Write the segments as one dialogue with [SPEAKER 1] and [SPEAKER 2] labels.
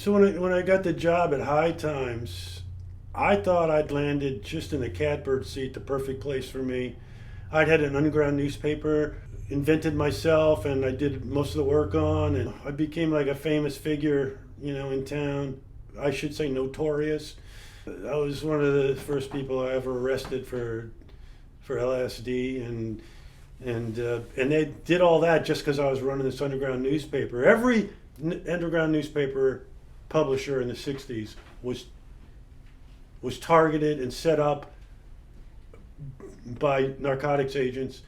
[SPEAKER 1] So when I got the job at High Times, I thought I'd landed just in a catbird seat, the perfect place for me. I'd had an underground newspaper invented myself, and I did most of the work on, and I became like a famous figure, in town. I should say notorious. I was one of the first people I ever arrested for LSD, and they did all that just because I was running this underground newspaper. Every underground newspaper publisher in the '60s was targeted and set up by narcotics agents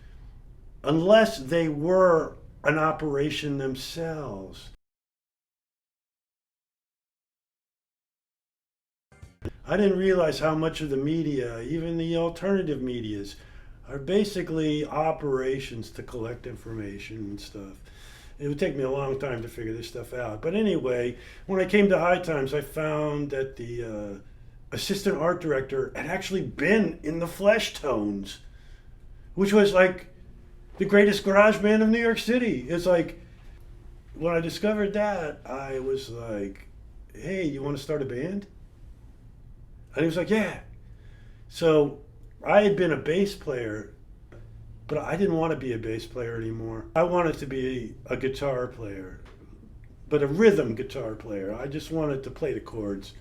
[SPEAKER 1] unless they were an operation themselves. I didn't realize how much of the media, even the alternative medias, are basically operations to collect information and stuff. It would take me a long time to figure this stuff out. But anyway, when I came to High Times, I found that the assistant art director had actually been in the Flesh Tones, which was like the greatest garage band of New York City. It's like, when I discovered that, I was like, hey, you want to start a band? And he was like, yeah. So I had been a bass player, but I didn't want to be a bass player anymore. I wanted to be a guitar player, but a rhythm guitar player. I just wanted to play the chords.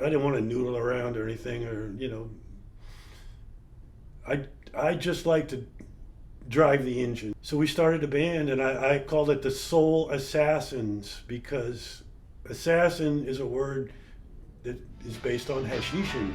[SPEAKER 1] I didn't want to noodle around or anything, I just like to drive the engine. So we started a band, and I called it the Soul Assassins, because assassin is a word that is based on hashishing.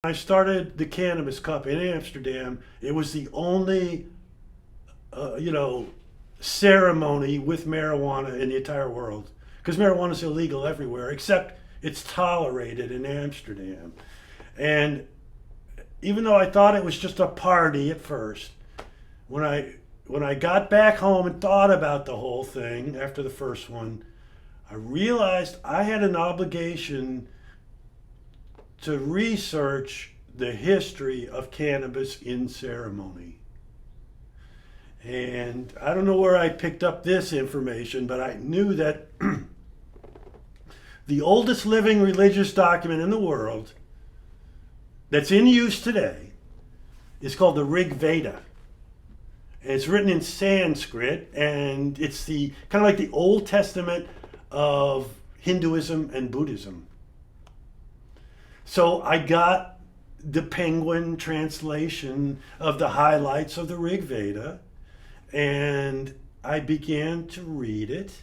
[SPEAKER 1] I started the Cannabis Cup in Amsterdam. It was the only, ceremony with marijuana in the entire world. Because marijuana is illegal everywhere, except it's tolerated in Amsterdam. And even though I thought it was just a party at first, when I got back home and thought about the whole thing after the first one, I realized I had an obligation to research the history of cannabis in ceremony. And I don't know where I picked up this information, but I knew that the oldest living religious document in the world that's in use today is called the Rig Veda. And it's written in Sanskrit, and it's the kind of like the Old Testament of Hinduism and Buddhism. So I got the Penguin translation of the highlights of the Rig Veda, and I began to read it,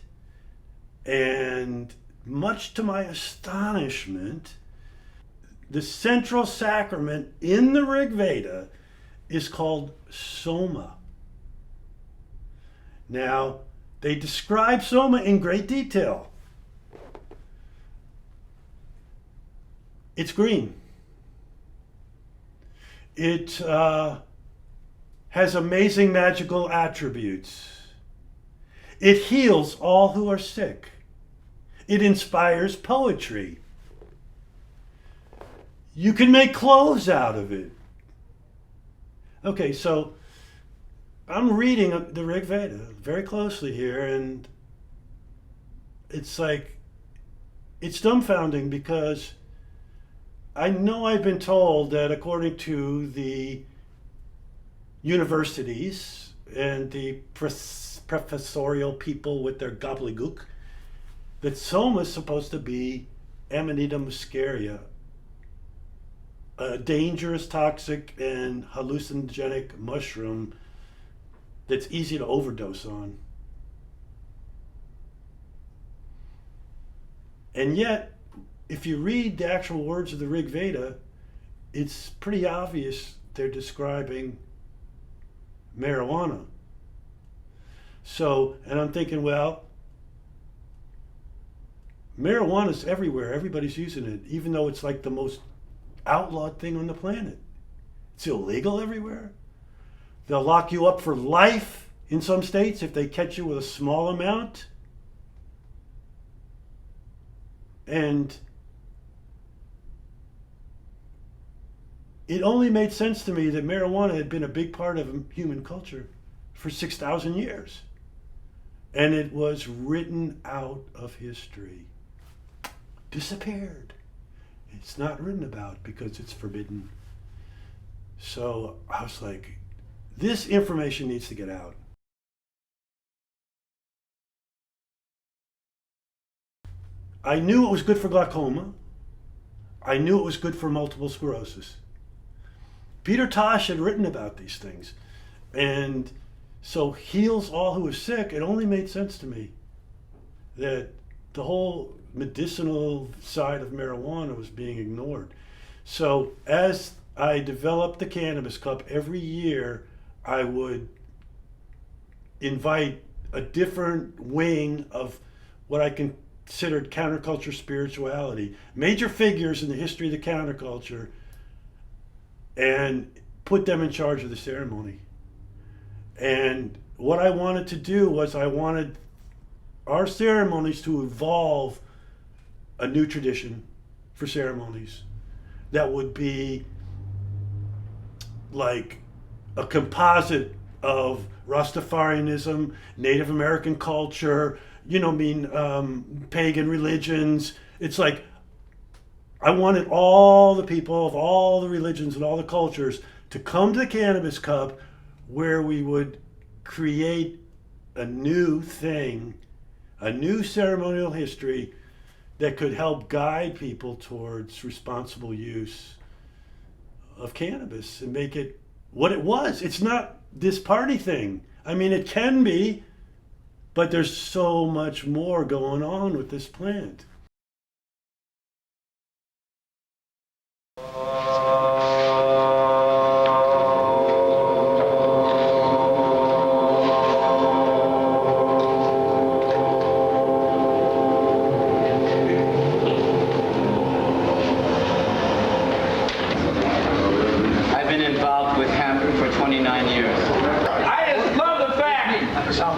[SPEAKER 1] and much to my astonishment, the central sacrament in the Rig Veda is called Soma. Now, they describe Soma in great detail. It's green. It has amazing magical attributes. It heals all who are sick. It inspires poetry. You can make clothes out of it. Okay, so I'm reading the Rig Veda very closely here, and it's like, it's dumbfounding because I know I've been told that according to the universities and the professorial people with their gobbledygook, that Soma is supposed to be Amanita muscaria, a dangerous, toxic, and hallucinogenic mushroom that's easy to overdose on. And yet, if you read the actual words of the Rig Veda, it's pretty obvious they're describing marijuana. So, and I'm thinking, well, marijuana's everywhere. Everybody's using it, even though it's like the most outlawed thing on the planet. It's illegal everywhere. They'll lock you up for life in some states if they catch you with a small amount. And it only made sense to me that marijuana had been a big part of human culture for 6,000 years. And it was written out of history. Disappeared. It's not written about because it's forbidden. So I was like, this information needs to get out. I knew it was good for glaucoma. I knew it was good for multiple sclerosis. Peter Tosh had written about these things. And so heals all who are sick. It only made sense to me that the whole medicinal side of marijuana was being ignored. So as I developed the Cannabis Cup, every year I would invite a different wing of what I considered counterculture spirituality, major figures in the history of the counterculture, and put them in charge of the ceremony. And what I wanted to do was I wanted our ceremonies to evolve a new tradition for ceremonies that would be like a composite of Rastafarianism, Native American culture, pagan religions. It's like I wanted all the people of all the religions and all the cultures to come to the Cannabis Cup where we would create a new thing, a new ceremonial history that could help guide people towards responsible use of cannabis and make it what it was. It's not this party thing. I mean, it can be, but there's so much more going on with this plant.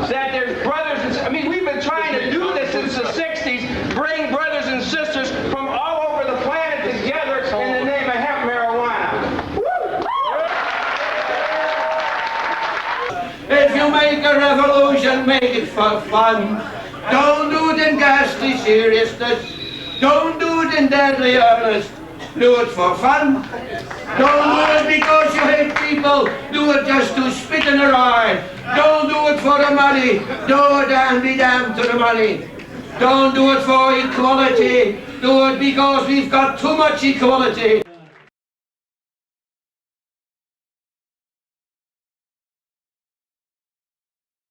[SPEAKER 2] That there's brothers and I mean, we've been trying to do this since the 60s, bring brothers and sisters from all over the planet together in the name of hemp marijuana. If you make a revolution, make it for fun. Don't do it in ghastly seriousness. Don't do it in deadly earnest. Do it for fun. Don't do it because you hate people. Do it just to spit in their eye. Don't do it for the money. Do it and be damned to the money. Don't do it for equality. Do it because we've got too much equality.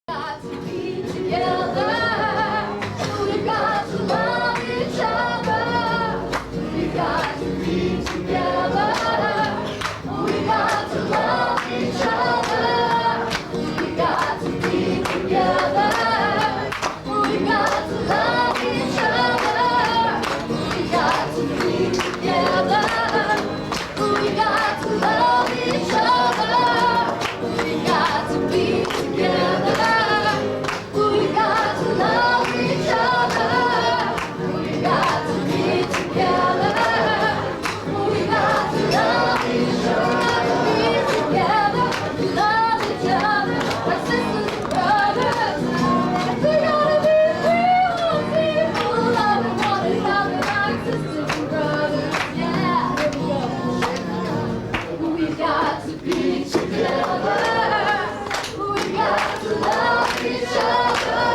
[SPEAKER 3] Got to be together. We got to love each other. We got to be together. We got to love each other. We got to be together. We got to love each other. We got to be together. We got to love each other. We got to be together. We got to love each other. We got to be together. We got to love each other. Be together. Love each other. Our sisters and brothers. We gotta be real people. Loving one another. Our sisters and brothers. Yeah, here we go. We got to be together. We got to love each other.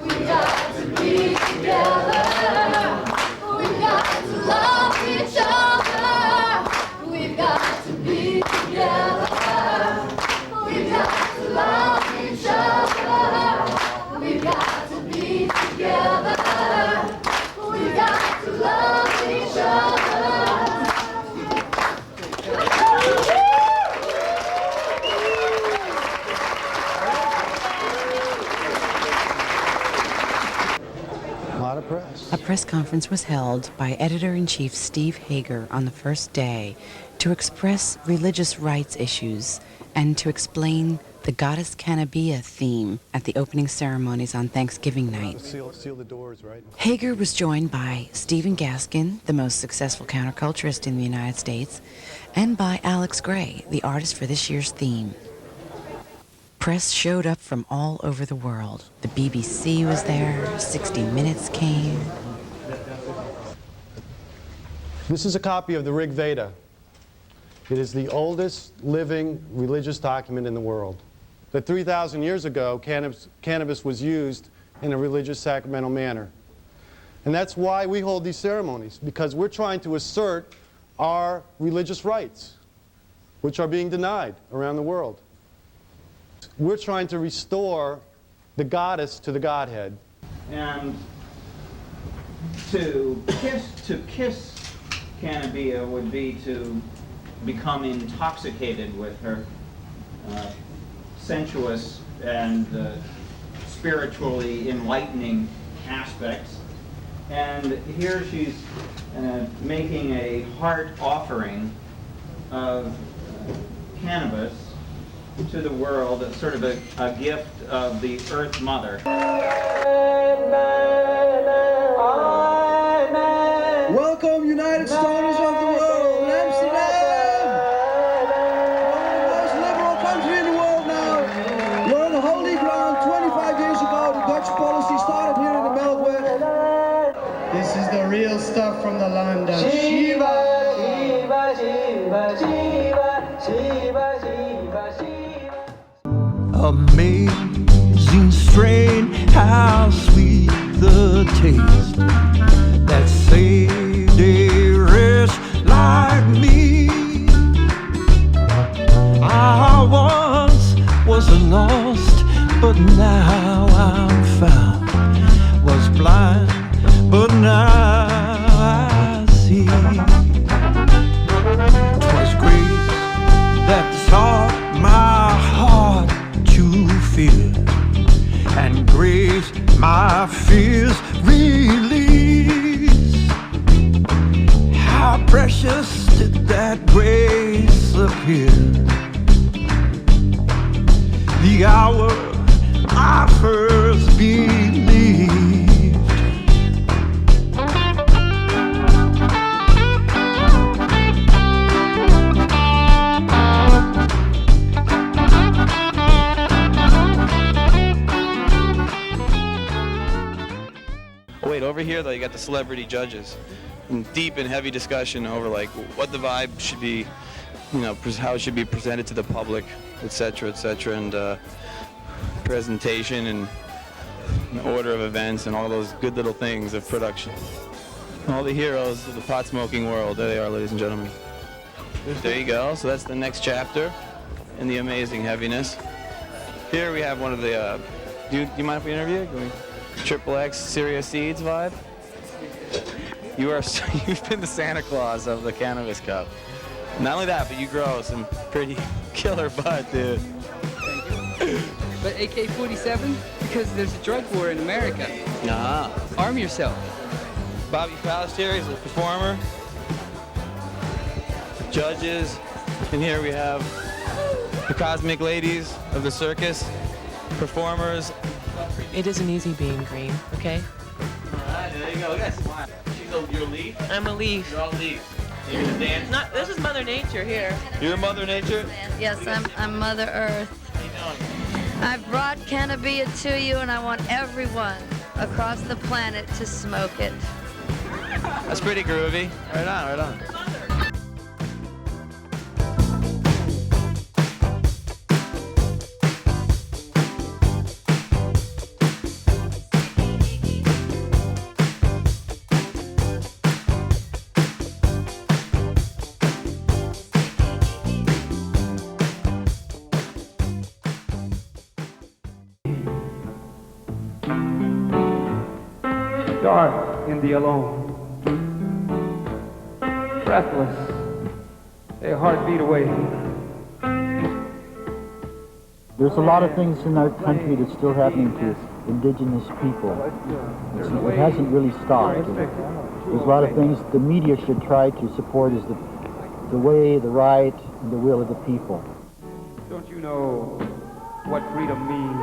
[SPEAKER 3] We got to be together. We got to love each other. We got to be together. We got to love each other. We got to be together. We got to love each other.
[SPEAKER 4] A press conference was held by Editor-in-Chief Steve Hager on the first day to express religious rights issues and to explain the Goddess Cannabia theme at the opening ceremonies on Thanksgiving night.
[SPEAKER 5] Seal the doors, right?
[SPEAKER 4] Hager was joined by Stephen Gaskin, the most successful counterculturist in the United States, and by Alex Gray, the artist for this year's theme. Press showed up from all over the world. The BBC was there, 60 Minutes came.
[SPEAKER 5] This is a copy of the Rig Veda. It is the oldest living religious document in the world. That 3,000 years ago, cannabis was used in a religious sacramental manner. And that's why we hold these ceremonies, because we're trying to assert our religious rights, which are being denied around the world. We're trying to restore the goddess to the Godhead.
[SPEAKER 6] And to kiss Cannabia would be to become intoxicated with her sensuous and spiritually enlightening aspects. And here she's making a heart offering of cannabis to the world, as sort of a gift of the Earth Mother.
[SPEAKER 7] Welcome, United Stoners of the world, Amsterdam! One of the most liberal country in the world now. We're on the holy ground. 25 years ago, the Dutch policy started here in the Melkweg. This is the real stuff from the land of Shiva. Shiva, Shiva, Shiva, Shiva, Shiva, Shiva.
[SPEAKER 8] Amazing strain, how sweet the taste that saved a wretch like me. I once was lost, but now I'm found. Was blind, but now I see. 'Twas grace that taught my heart to fear, and grace my fears release. How precious did that grace appear, the hour I first believed.
[SPEAKER 9] over here, though, you got the celebrity judges. And deep and heavy discussion over like what the vibe should be, you know, how it should be presented to the public, etc., and presentation and order of events and all those good little things of production. All the heroes of the pot-smoking world. There they are, ladies and gentlemen. There you go. So that's the next chapter in the amazing heaviness. Here we have one of the, do you mind if we interview? Can we, Triple X Serious Seeds vibe? You've been the Santa Claus of the Cannabis Cup. Not only that, but you grow some pretty killer bud, dude.
[SPEAKER 10] But AK-47? Because there's a drug war in America. Arm yourself.
[SPEAKER 9] Bobby Faust here, he's a performer. Judges. And here we have the Cosmic Ladies of the Circus. Performers.
[SPEAKER 11] It isn't easy being green, okay?
[SPEAKER 9] Alright, there you go. Look at that smile. You're a leaf?
[SPEAKER 11] I'm a leaf.
[SPEAKER 9] You're all leaves. You're gonna dance?
[SPEAKER 11] This is Mother Nature here.
[SPEAKER 9] You're Mother Nature?
[SPEAKER 12] Yes, I'm Mother Earth. I've brought cannabis to you, and I want everyone across the planet to smoke it.
[SPEAKER 9] That's pretty groovy. Right on, right on.
[SPEAKER 13] Dark in the alone, breathless, a heartbeat away.
[SPEAKER 14] There's a lot of things in our country that's still happening to indigenous people. It hasn't really stopped. There's a lot of things the media should try to support is the way, the right, and the will of the people.
[SPEAKER 13] Don't you know what freedom means?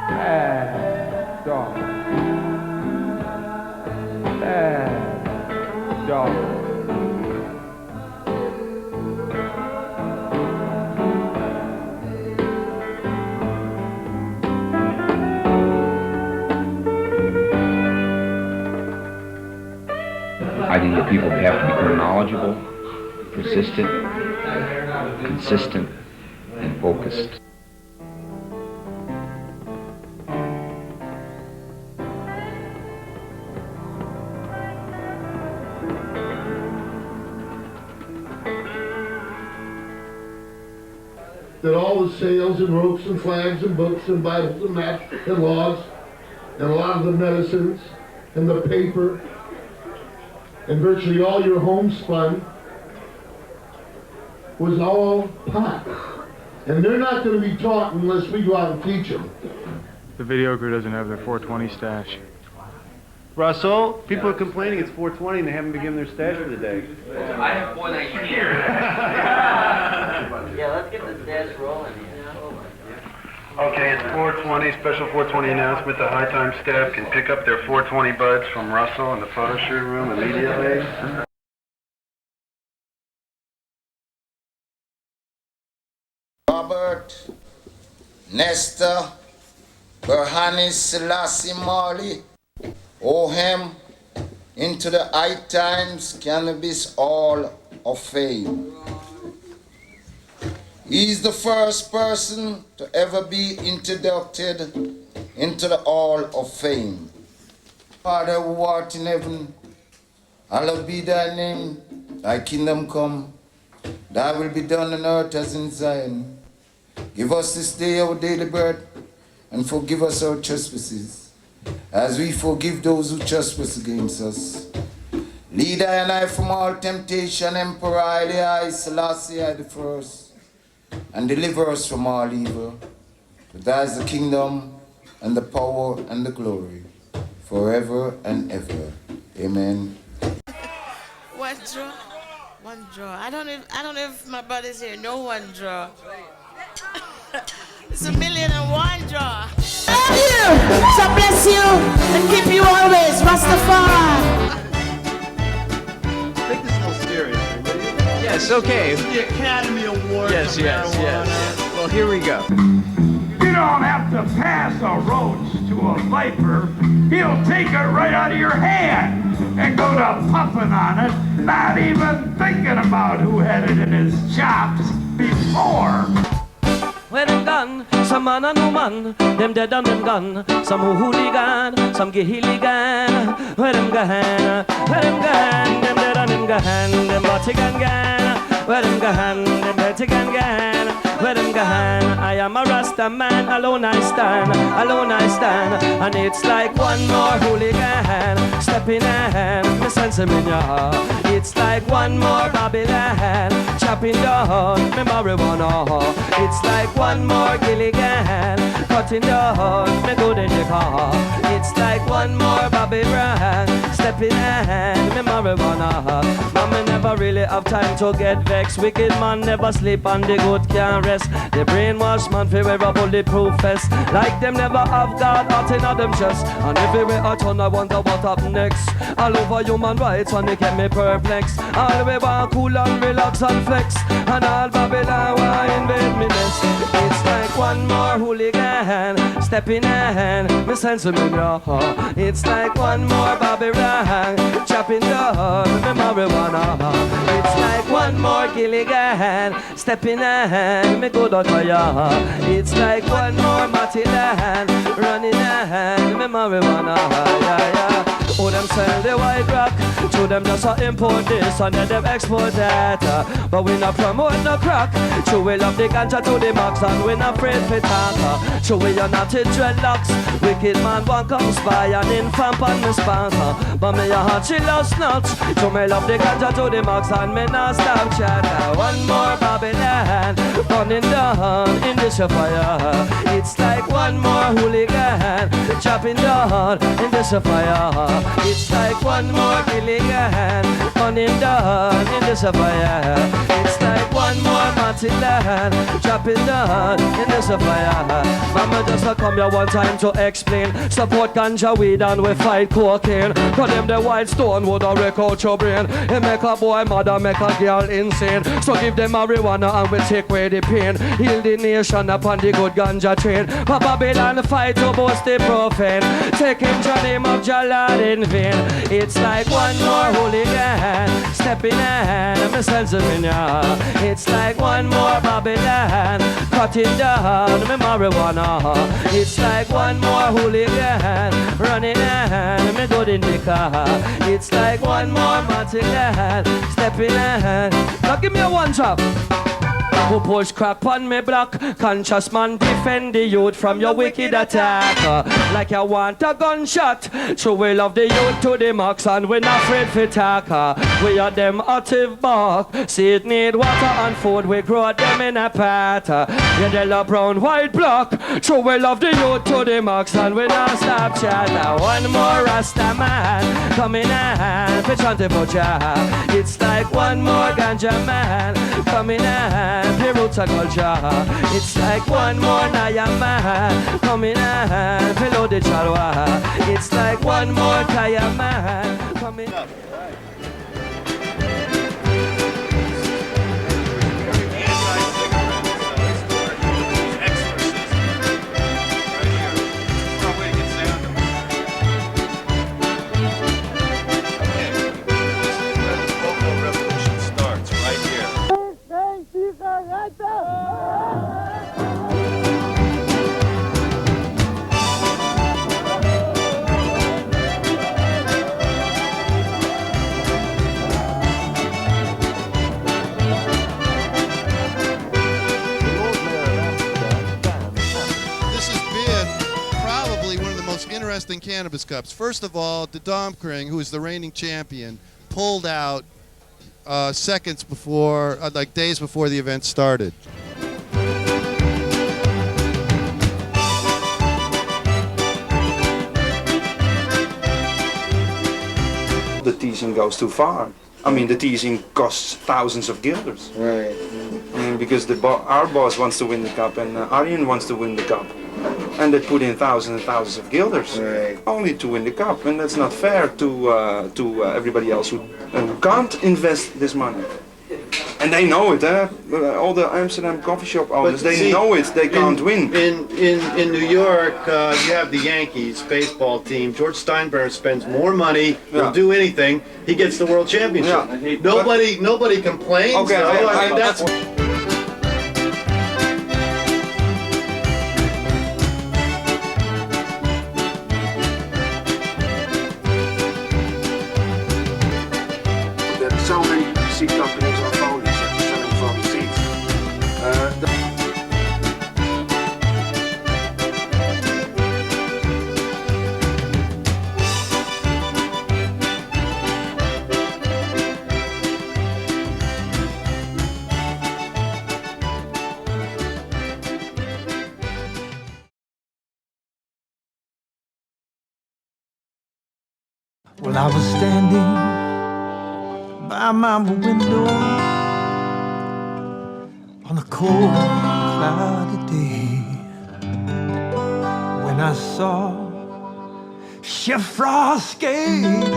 [SPEAKER 13] Bad dog. Bad dog.
[SPEAKER 15] I think that people have to become knowledgeable, persistent, consistent, and focused.
[SPEAKER 16] That all the sails and ropes and flags and books and Bibles and maps and laws and a lot of the medicines and the paper and virtually all your homespun was all pot. And they're not going to be taught unless we go out and teach them.
[SPEAKER 17] The video crew doesn't have their 420 stash.
[SPEAKER 5] Russell, people are complaining it's 420 and they haven't been given their stash for the day.
[SPEAKER 18] I have 419 here. Yeah, let's get the stash rolling here.
[SPEAKER 17] Okay, it's 420, special 420 announcement. The High Time staff can pick up their 420 buds from Russell in the photo shoot room immediately.
[SPEAKER 19] Robert, Nestor, Berhani Selassie Marley, Ohem, into the High Times Cannabis Hall of Fame. He's the first person to ever be inducted into the Hall of Fame. Father who art in heaven, hallowed be thy name, thy kingdom come, thy will be done on earth as in Zion. Give us this day our daily bread, and forgive us our trespasses, as we forgive those who trespass against us. Lead I and I from all temptation, Emperor Haile I, Selassie I the first, and deliver us from all evil. For thine is the kingdom, and the power, and the glory, forever and ever. Amen.
[SPEAKER 20] One draw. One draw. I don't know if my brother's here. No one draw. It's 1,000,001 draw.
[SPEAKER 21] Love you. So bless you and keep you always, Rastafari.
[SPEAKER 5] Take this a little serious.
[SPEAKER 9] Yes, okay.
[SPEAKER 5] This is the Academy Award.
[SPEAKER 9] Yes. Well, here we go.
[SPEAKER 16] Get
[SPEAKER 1] don't have to pass a roach to a viper. He'll take it right out of your hand and go to puffing on it, not even thinking about who had it in his chops before.
[SPEAKER 22] Where them gone? Some man and woman, them dead and them gone. Some hooligan, some gilligan. Where them gone? Where them gone? Them dead and them gone. Them body gone. Where them gone? Them dirty gone. Where them gone? I am a Rasta man, alone I stand, and it's like one more hooligan stepping in, me sense him in your heart. It's like one more Babylon chopping down me marijuana. It's like one more Gilligan cutting down me good in the car. It's like one more Babylon stepping in me marijuana. Mama never really have time to get vexed. Wicked man never sleep and the good can't rest. The brainwash man fi wear a bulletproof vest. Like them never have God out in them chest. And everywhere I turn I wonder what happen next. All over human rights and they get me perplexed. All the way want cool and relax and flex. And all Babylon want invade me nest. It's like one more hooligan stepping in, me sense of me now. It's like one more Babylon chopping down me marijuana. It's like one more Gilligan stepping in, me good on fire. It's like one more Matilda running in, me marijuana. Yeah, yeah. Oh, them sell the white rock, to them just import this and then them export that. But we not promote no crack, so we love the ganja to the max and we not afraid for talk. So we are not in dreadlocks, wicked man want come spy and infant on the spanker. But me a heart she lost nuts, so me love the ganja to the max and me not stop chat. One more Babylon burning down in this fire. It's like one more hooligan chopping down in this fire. It's like one more Gilligan burning down in this fire. It's like one more Matilda chopping down in this fire. Mama just come here one time to explain. Support ganja weed and we fight cocaine. Cause them the white stone would have wreck out your brain. It make a boy mad and make a girl insane. So give them marijuana and we take away the pain. Heal the nation upon the good ganja train. Papa Babylon fight to boast the profane. Taking the name of Jalad in vain. It's like one more hooligan stepping in, me sense of me now. It's like one more Babylon cutting down me marijuana. It's like one more hooligan running in, me good in the car. It's like one more Matilda stepping in. Now give me a one drop. Who push crack on me block? Conscious man defend the youth from your wicked attack. Like you want a gunshot. So we love the youth to the max and we're not afraid for talk. We are them active bark. See it need water and food. We grow them in a pat. Yeah, yellow, brown, white, black. So we love the youth to the max and we not stop chat. One more Rasta man coming in for chanting for Jah. It's like one more ganja man coming in. Piruta culture. It's like one more Naya man coming in below the Chalwa. It's like one more Kaya man coming up.
[SPEAKER 23] Interesting cannabis cups. First of all, the Domkring, who is the reigning champion, pulled out seconds before, like days before the event started.
[SPEAKER 24] The teasing goes too far. I mean, the teasing costs thousands of guilders.
[SPEAKER 25] Right.
[SPEAKER 24] I mean, because our boss wants to win the cup and Arjen wants to win the cup. And they put in thousands and thousands of guilders only to win the cup, and that's not fair to everybody else who can't invest this money. And they know it, all the Amsterdam coffee shop owners, they know it, they can't win.
[SPEAKER 5] In New York, you have the Yankees baseball team. George Steinbrenner spends more money, will do anything, he gets the world championship. Yeah. Nobody complains.
[SPEAKER 24] Okay,
[SPEAKER 5] I mean, that's...
[SPEAKER 24] There's so many seat companies are phonies selling phony seats.
[SPEAKER 8] Well, I was standing by my window on a cold, cloudy day when I saw Chef Forcade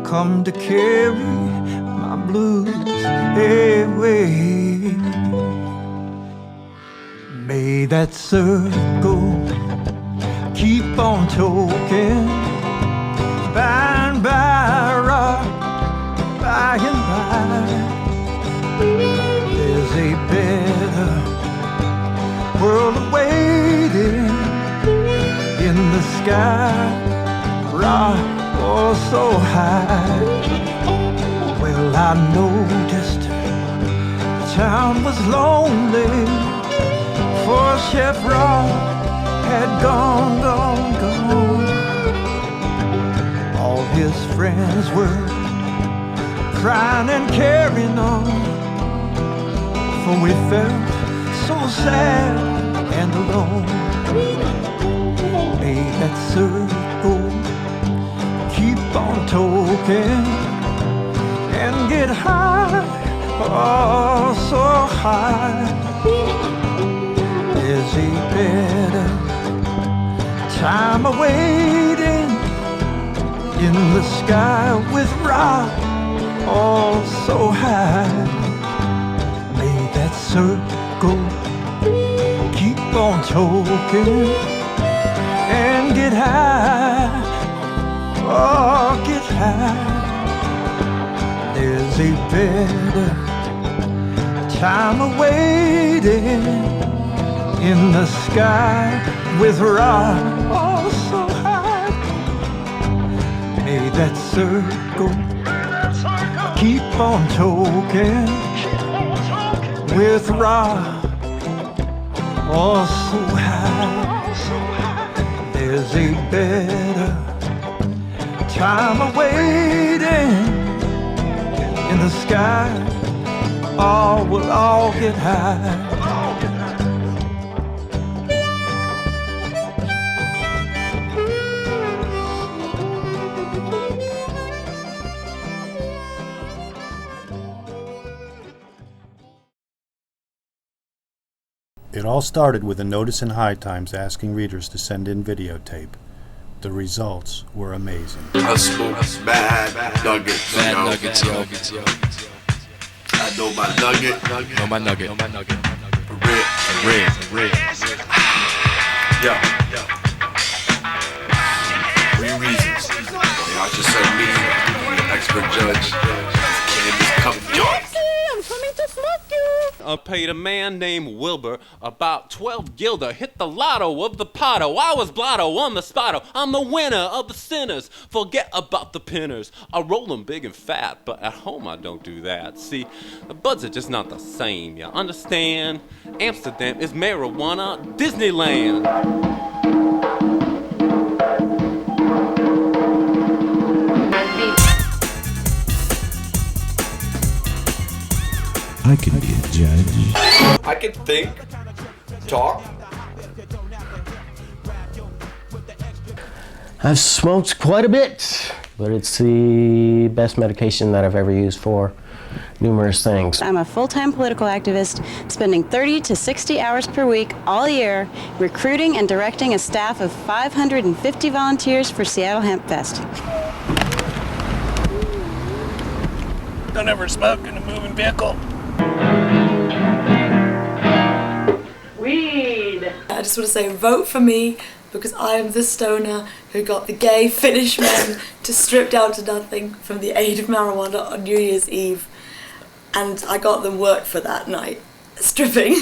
[SPEAKER 8] come to carry my blues away. May that circle keep on toking, by and by, rock, by and by. There's a better world awaiting in the sky, rock, oh so high. Well, I noticed the town was lonely, for Chef Rock had gone. All his friends were crying and carrying on, for we felt so sad and alone. May that circle keep on toking and get high, oh so high. There's a better time awaiting in the sky with rock all so high. May that circle keep on toking and get high, oh get high. There's a better time awaiting in the sky with rock all so high. May that circle keep on toking with rock all so high. There's a better time awaiting in the sky. All will all get high.
[SPEAKER 5] It all started with a notice in High Times asking readers to send in videotape. The results were amazing.
[SPEAKER 2] Bad nuggets, yo. I know my nugget. Know my nugget. Rig. Yo. 3 reasons. Y'all just said me, the expert judge. Cannabis cup joint.
[SPEAKER 21] I'm coming to smoke you.
[SPEAKER 3] I paid a man named Wilbur about 12 guilder, hit the lotto of the potto. I was blotto on the spotto. I'm the winner of the sinners. Forget about the pinners. I roll them big and fat, but at home I don't do that. See, the buds are just not the same, you understand? Amsterdam is marijuana Disneyland.
[SPEAKER 8] I could be a judge.
[SPEAKER 2] I can think, talk.
[SPEAKER 4] I've smoked quite a bit, but it's the best medication that I've ever used for numerous things.
[SPEAKER 6] I'm a full-time political activist, spending 30 to 60 hours per week all year, recruiting and directing a staff of 550 volunteers for Seattle Hemp Fest.
[SPEAKER 7] Don't ever smoke in a moving vehicle.
[SPEAKER 10] Weed. I just want to say, vote for me because I am the stoner who got the gay Finnish men to strip down to nothing from the aid of marijuana on New Year's Eve. And I got them work for that night, stripping.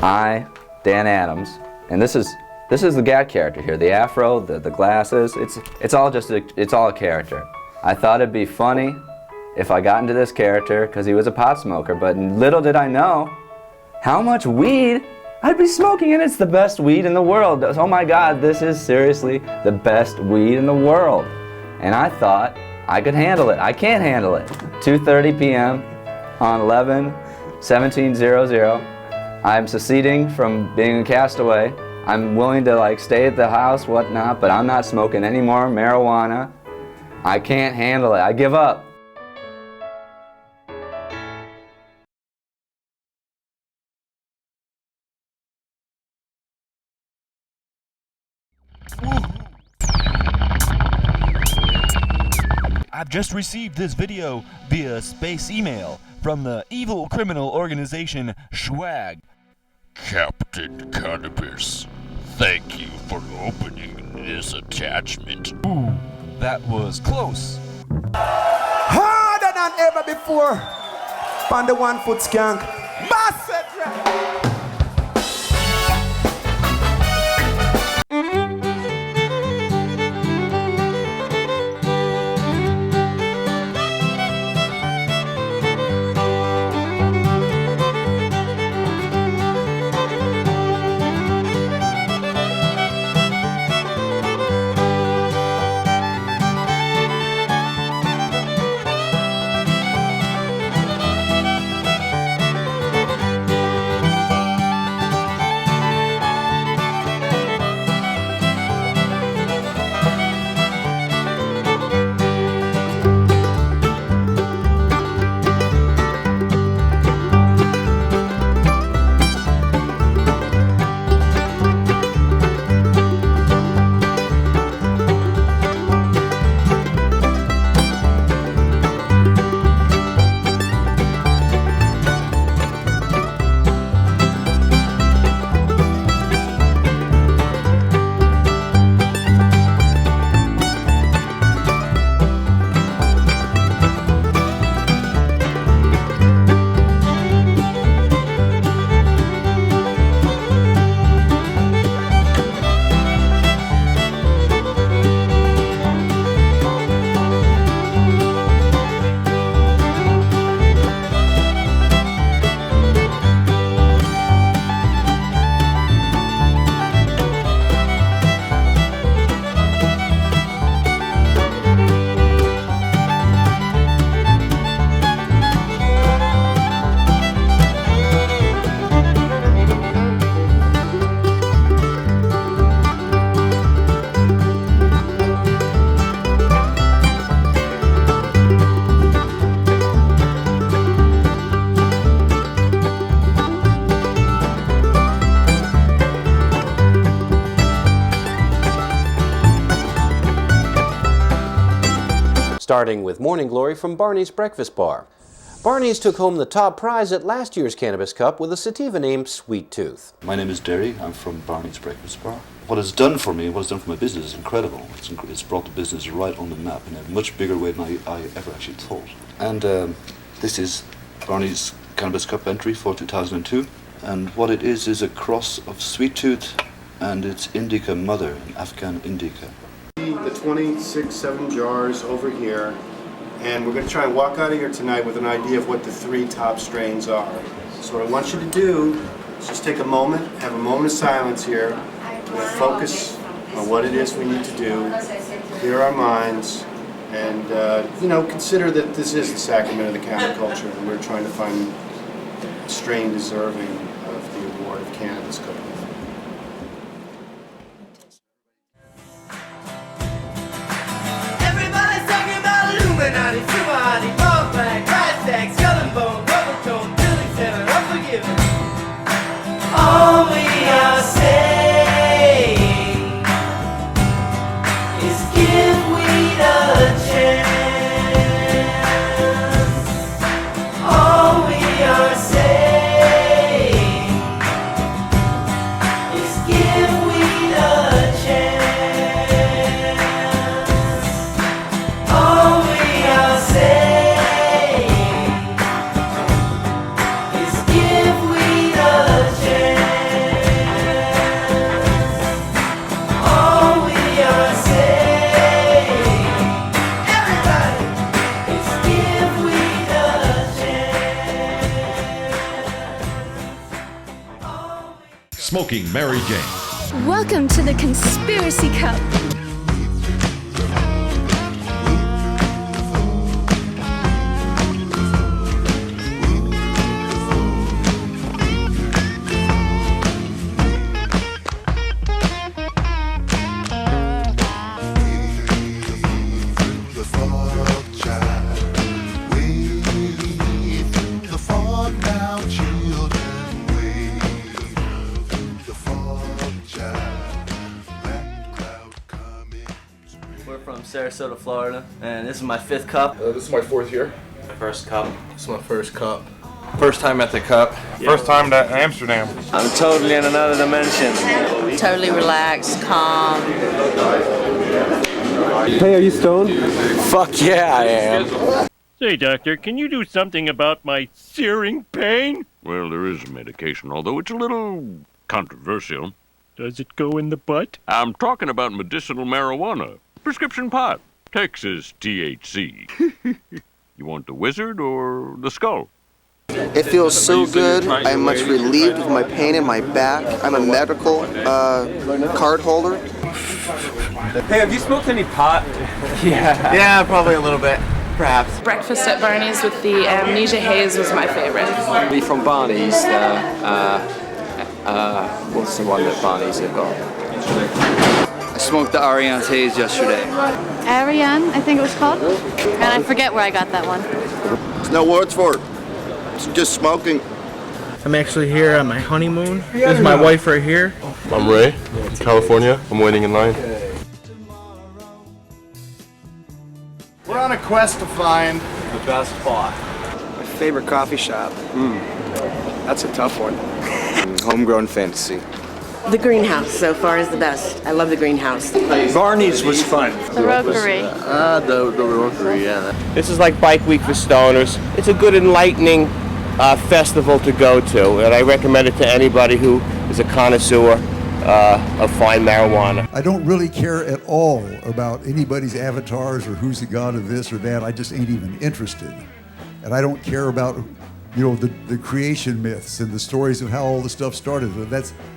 [SPEAKER 11] I, Dan Adams, and this is the Gat character here. The afro, the glasses. It's all a character. I thought it'd be funny if I got into this character because he was a pot smoker, but little did I know how much weed I'd be smoking, and it's the best weed in the world. Oh my God, this is seriously the best weed in the world. And I thought I could handle it. I can't handle it. 2:30 p.m. on 11/17/00. I'm seceding from being a castaway. I'm willing to stay at the house, whatnot, but I'm not smoking any more marijuana. I can't handle it. I give up.
[SPEAKER 12] I've just received this video via space email from the evil criminal organization Schwag.
[SPEAKER 25] Captain Cannabis, thank you for opening this attachment.
[SPEAKER 12] Ooh, that was close.
[SPEAKER 26] Harder than ever before. On the 1 foot skank. Basset
[SPEAKER 27] Starting with Morning Glory from Barney's Breakfast Bar. Barney's took home the top prize at last year's Cannabis Cup with a sativa named Sweet Tooth.
[SPEAKER 28] My name is Derry. I'm from Barney's Breakfast Bar. What it's done for me, what it's done for my business is incredible. It's brought the business right on the map in a much bigger way than I ever actually thought. And this is Barney's Cannabis Cup entry for 2002. And what it is a cross of Sweet Tooth and its indica mother, an Afghan indica.
[SPEAKER 29] The 26, 7 jars over here,
[SPEAKER 5] And we're going to try and walk out of here tonight with an idea of what the 3 top strains are. So what I want you to do is just take a moment, have a moment of silence here, focus on what it is we need to do, clear our minds, and consider that this is the sacrament of the counterculture, and we're trying to find a strain deserving of the award of Cannabis Cup.
[SPEAKER 21] Everybody's talking about Illuminati, Fumati, ball bag, price tag, skull and bone, rubber tone, building 7, unforgiven. All we are saying is give weed a chance. All we are saying is give weed a chance. All we are saying is give weed a chance. All we are saying, everybody, is give weed a chance.
[SPEAKER 9] Smoking Mary Jane.
[SPEAKER 13] Welcome to the Conspiracy Cup.
[SPEAKER 14] We're from Sarasota, Florida, and this is my 5th cup.
[SPEAKER 15] This is my 4th here.
[SPEAKER 14] My 1st cup.
[SPEAKER 15] This is my 1st cup. First time at the cup. First time to Amsterdam.
[SPEAKER 14] I'm totally in another dimension.
[SPEAKER 17] Totally relaxed, calm.
[SPEAKER 15] Hey, are you stoned?
[SPEAKER 14] Fuck yeah, I am.
[SPEAKER 7] Say, doctor, can you do something about my searing pain?
[SPEAKER 25] Well, there is medication, although it's a little controversial.
[SPEAKER 7] Does it go in the butt?
[SPEAKER 25] I'm talking about medicinal marijuana. Prescription pot. Texas THC. You want the wizard or the skull?
[SPEAKER 18] It feels so good. I'm much relieved of my pain in my back. I'm a medical card holder.
[SPEAKER 14] Hey, have you smoked any pot? Yeah, probably a little bit. Perhaps.
[SPEAKER 17] Breakfast at Barney's with the Amnesia Haze was my favorite.
[SPEAKER 14] We from Barney's. What's the one that Barney's have got? I smoked the Ariane's Haze yesterday.
[SPEAKER 19] Ariane, I think it was called. And I forget where I got that one.
[SPEAKER 18] There's no words for it. It's just smoking.
[SPEAKER 20] I'm actually here on my honeymoon. This is my wife right here.
[SPEAKER 15] I'm Ray, from California. I'm waiting in line.
[SPEAKER 14] We're on a quest to find the best pot.
[SPEAKER 18] My favorite coffee shop. That's a tough one. Homegrown fantasy.
[SPEAKER 29] The greenhouse so far is the best. I love the greenhouse.
[SPEAKER 14] Barney's was fun.
[SPEAKER 19] The Rookery.
[SPEAKER 14] The Rookery, yeah.
[SPEAKER 20] This is like Bike Week for stoners. It's a good enlightening festival to go to, and I recommend it to anybody who is a connoisseur of fine marijuana.
[SPEAKER 30] I don't really care at all about anybody's avatars or who's the god of this or that. I just ain't even interested. And I don't care about, the creation myths and the stories of how all the stuff started.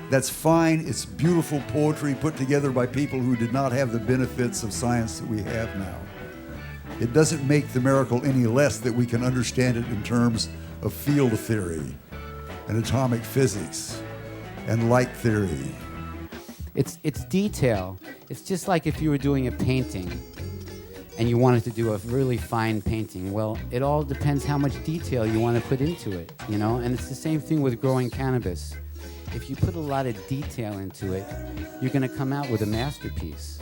[SPEAKER 30] That's fine. It's beautiful poetry put together by people who did not have the benefits of science that we have now. It doesn't make the miracle any less that we can understand it in terms of field theory and atomic physics and light theory.
[SPEAKER 31] It's detail. It's just like if you were doing a painting and you wanted to do a really fine painting. Well, it all depends how much detail you want to put into it, And it's the same thing with growing cannabis. If you put a lot of detail into it, you're going to come out with a masterpiece.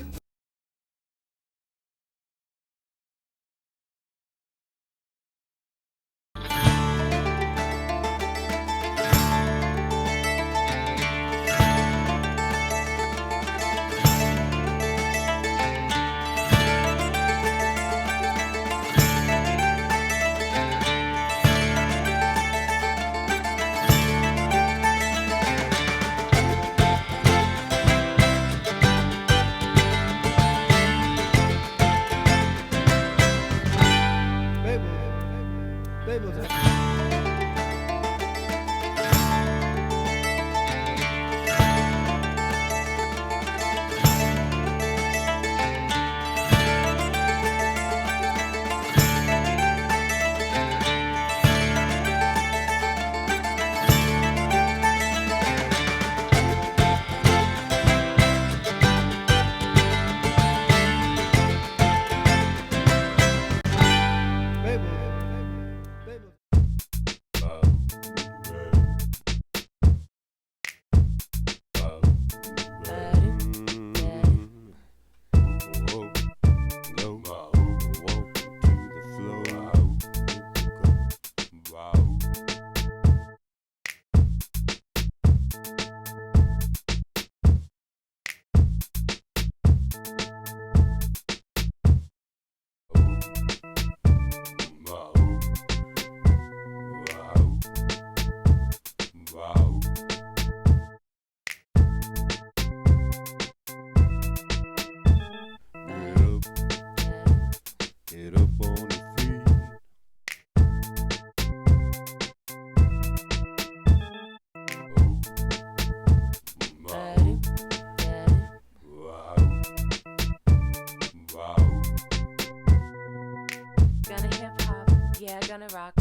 [SPEAKER 1] Gonna rock,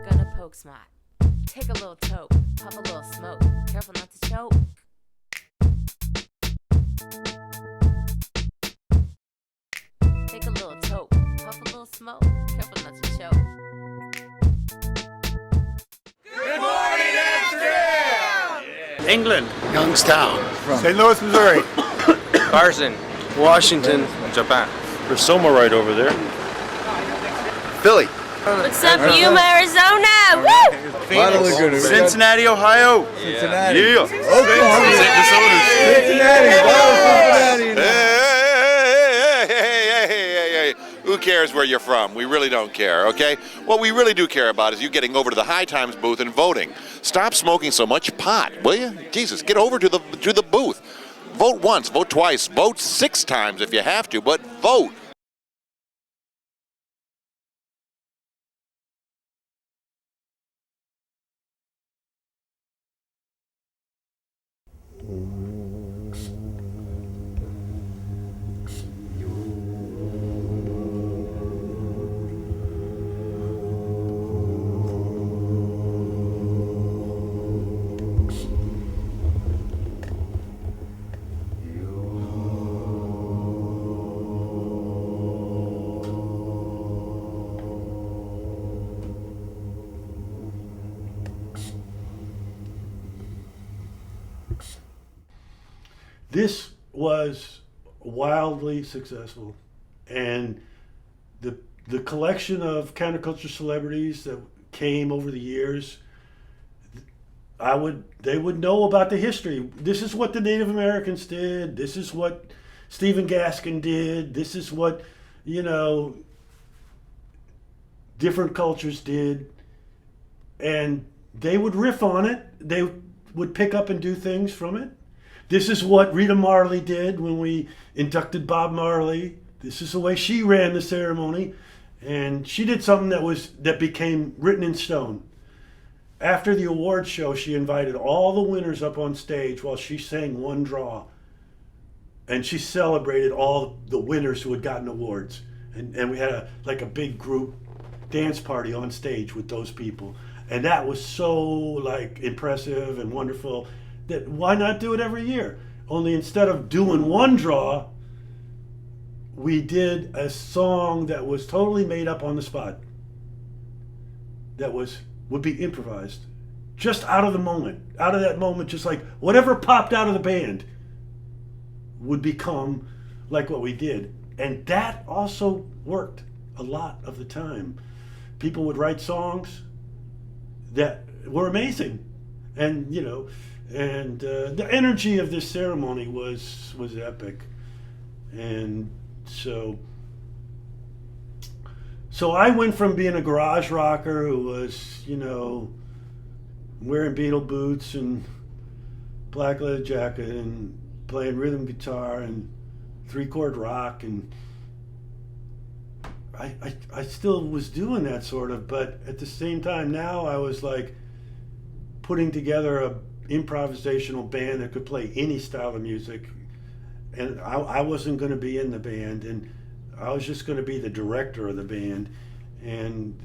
[SPEAKER 1] gonna poke smart. Take a little toke, puff a little smoke. Careful not to choke. Take a little toke, puff a little smoke. Careful not to choke.
[SPEAKER 21] Good morning, Amsterdam!
[SPEAKER 2] England. Youngstown. St. Louis, Missouri. Carson. Washington. Japan. There's Soma right over there. Philly.
[SPEAKER 1] What's up, Yuma, Arizona? Woo!
[SPEAKER 2] Cincinnati, Ohio. Cincinnati. Yeah.
[SPEAKER 3] Hey, who cares where you're from? We really don't care, okay? What we really do care about is you getting over to the High Times booth and voting. Stop smoking so much pot, will you? Jesus, get over to the booth. Vote once, vote twice, vote 6 times if you have to, but vote.
[SPEAKER 4] This was wildly successful, and the collection of counterculture celebrities that came over the years, they would know about the history. This is what the Native Americans did. This is what Stephen Gaskin did. This is what, different cultures did, and they would riff on it. They would pick up and do things from it. This is what Rita Marley did when we inducted Bob Marley. This is the way she ran the ceremony. And she did something that became written in stone. After the awards show, she invited all the winners up on stage while she sang one draw. And she celebrated all the winners who had gotten awards. And we had a big group dance party on stage with those people. And that was so impressive and wonderful. That why not do it every year? Only instead of doing one draw, we did a song that was totally made up on the spot. That would be improvised, just out of that moment, just like whatever popped out of the band would become like what we did. And that also worked a lot of the time. People would write songs that were amazing, and and the energy of this ceremony was epic. And so I went from being a garage rocker who was, wearing Beatle boots and black leather jacket and playing rhythm guitar and 3-chord rock, and I still was doing that sort of, but at the same time now I was putting together a improvisational band that could play any style of music, and I wasn't going to be in the band, and I was just going to be the director of the band. And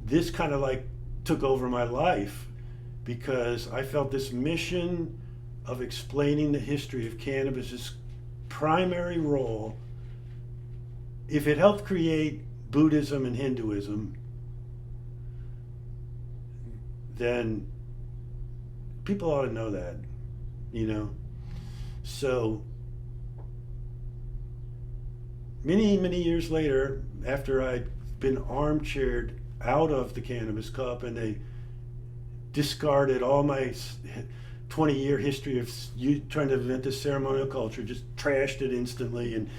[SPEAKER 4] this kind of took over my life, because I felt this mission of explaining the history of cannabis's primary role. If it helped create Buddhism and Hinduism, then people ought to know that, So many years later, after I'd been armchaired out of the Cannabis Cup and they discarded all my 20-year history of trying to invent this ceremonial culture, just trashed it instantly, and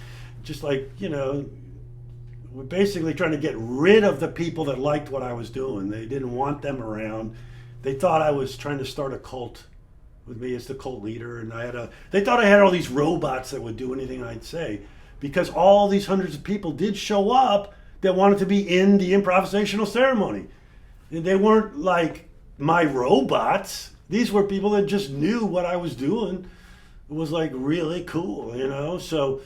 [SPEAKER 4] just we're basically trying to get rid of the people that liked what I was doing. They didn't want them around. They thought I was trying to start a cult with me as the cult leader, and they thought I had all these robots that would do anything I'd say, because all these hundreds of people did show up that wanted to be in the improvisational ceremony. And they weren't my robots. These were people that just knew what I was doing. It was really cool, So,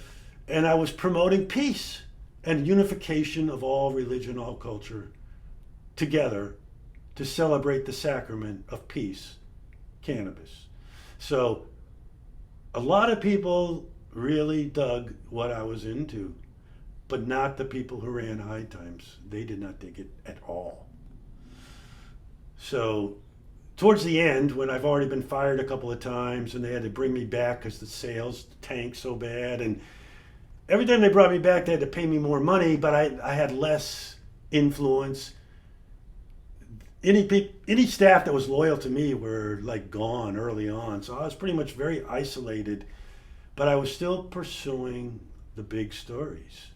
[SPEAKER 4] and I was promoting peace and unification of all religion, all culture, together to celebrate the sacrament of peace, cannabis. So a lot of people really dug what I was into, but not the people who ran High Times. They did not dig it at all. So towards the end, when I've already been fired a couple of times and they had to bring me back because the sales tanked so bad, and every time they brought me back, they had to pay me more money, but I had less influence. Any staff that was loyal to me were like gone early on, so I was pretty much very isolated, but I was still pursuing the big stories.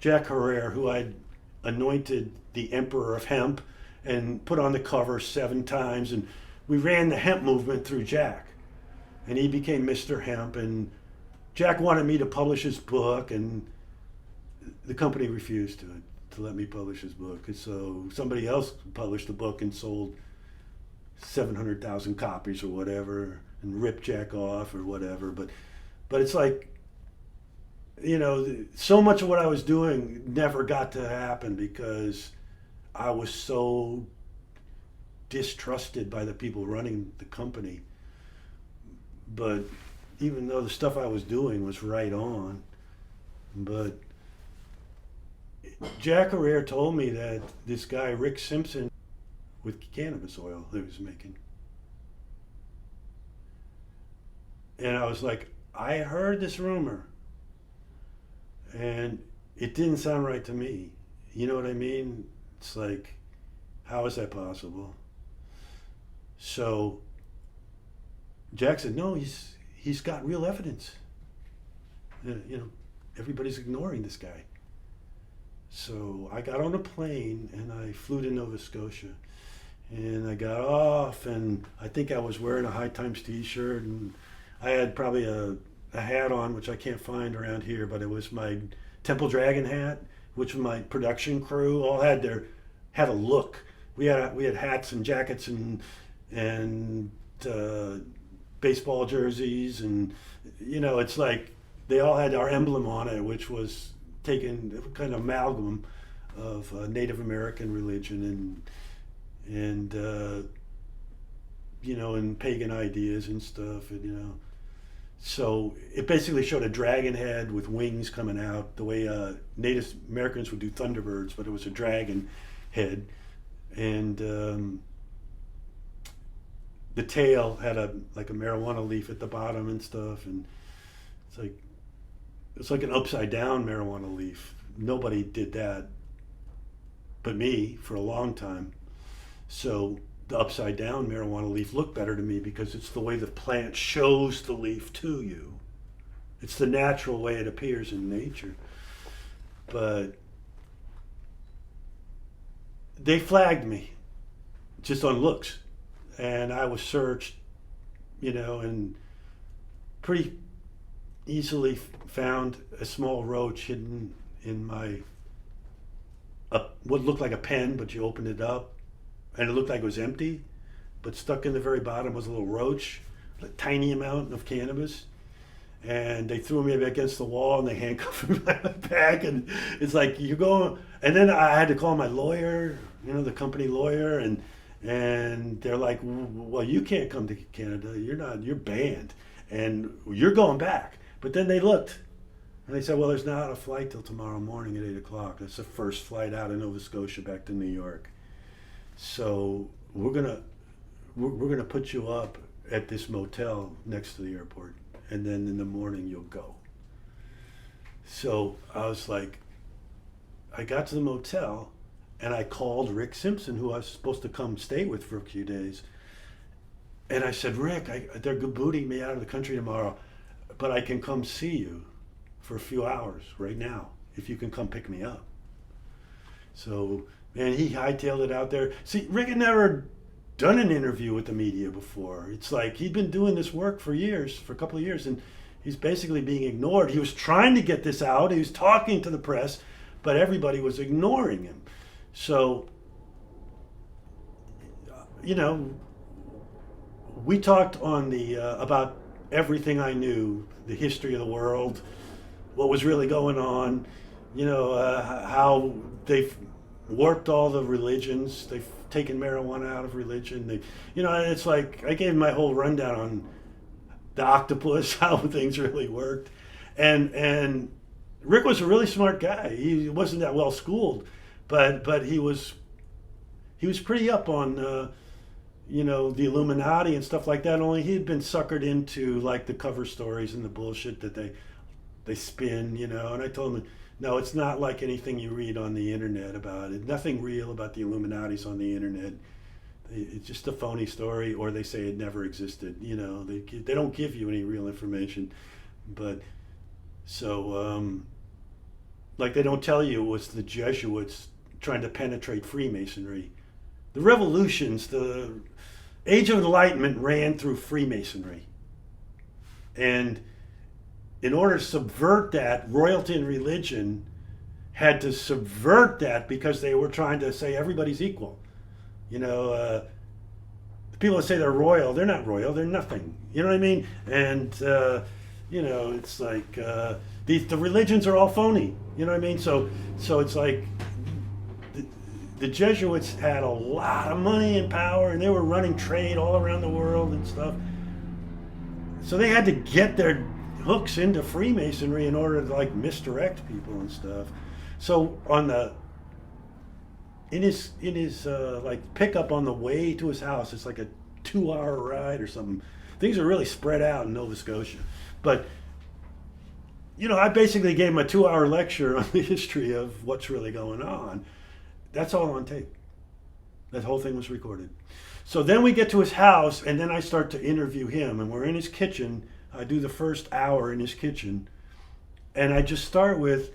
[SPEAKER 4] Jack Herrera, who I'd anointed the Emperor of Hemp and put on the cover 7 times, and we ran the hemp movement through Jack, and he became Mr. Hemp, and Jack wanted me to publish his book, and the company refused to let me publish his book. And so somebody else published the book and sold 700,000 copies or whatever, and ripped Jack off or whatever. But it's like, you know, so much of what I was doing never got to happen because I was so distrusted by the people running the company. But even though the stuff I was doing was right on, but Jack Herrera told me that this guy, Rick Simpson, with cannabis oil that he was making. And I was like, I heard this rumor, and it didn't sound right to me. You know what I mean? It's like, how is that possible? So Jack said, no, he's got real evidence. You know, everybody's ignoring this guy. So I got on a plane and I flew to Nova Scotia, and I got off, and I think I was wearing a High Times t-shirt, and I had probably a hat on, which I can't find around here, but it was my Temple Dragon hat, which my production crew all had a look. We had hats and jackets and baseball jerseys, and you know, it's like they all had our emblem on it, which was taken kind of amalgam of Native American religion and you know, and pagan ideas and stuff, and you know, so it basically showed a dragon head with wings coming out the way Native Americans would do Thunderbirds, but it was a dragon head, and the tail had like a marijuana leaf at the bottom and stuff, and it's like an upside down marijuana leaf. Nobody did that but me for a long time. So the upside down marijuana leaf looked better to me because it's the way the plant shows the leaf to you. It's the natural way it appears in nature. But they flagged me just on looks, and I was searched, you know, and pretty easily found a small roach hidden in my what looked like a pen, but you opened it up and it looked like it was empty, but stuck in the very bottom was a little roach, a tiny amount of cannabis, and they threw me against the wall and they handcuffed me by my back, and it's like, you're going, and then I had to call my lawyer, you know, the company lawyer, and they're like, well, you can't come to Canada, you're banned, and you're going back. But then they looked, and they said, well, there's not a flight till tomorrow morning at 8 o'clock. That's the first flight out of Nova Scotia back to New York. So we're gonna put you up at this motel next to the airport, and then in the morning you'll go. So I was like, I got to the motel, and I called Rick Simpson, who I was supposed to come stay with for a few days. And I said, Rick, they're booting me out of the country tomorrow, but I can come see you for a few hours right now, if you can come pick me up. So, man, he hightailed it out there. See, Rick had never done an interview with the media before. It's like he'd been doing this work for years, for a couple of years, and he's basically being ignored. He was trying to get this out. He was talking to the press, but everybody was ignoring him. So, you know, we talked on the about everything I knew, the history of the world, what was really going on, you know, how they warped all the religions. They've taken marijuana out of religion. They, you know, it's like I gave my whole rundown on the octopus, how things really worked, and Rick was a really smart guy. He wasn't that well schooled, but he was pretty up on you know, the Illuminati and stuff like that. Only he had been suckered into like the cover stories and the bullshit that they spin, you know. And I told him, no, it's not like anything you read on the internet about it. Nothing real about the Illuminati's on the internet. It's just a phony story, or they say it never existed. You know, they don't give you any real information. But so like they don't tell you it was the Jesuits trying to penetrate Freemasonry. The revolutions, the Age of Enlightenment ran through Freemasonry. And in order to subvert that, royalty and religion had to subvert that because they were trying to say everybody's equal. You know, the people that say they're royal, they're not royal, they're nothing. You know what I mean? And, you know, it's like the religions are all phony. You know what I mean? So it's like the Jesuits had a lot of money and power, and they were running trade all around the world and stuff. So they had to get their hooks into Freemasonry in order to like misdirect people and stuff. So in his like pickup on the way to his house, it's like a 2-hour ride or something. Things are really spread out in Nova Scotia, but you know, I basically gave him a 2-hour lecture on the history of what's really going on. That's all on tape. That whole thing was recorded. So then we get to his house, and then I start to interview him, and we're in his kitchen. I do the first hour in his kitchen, and I just start with,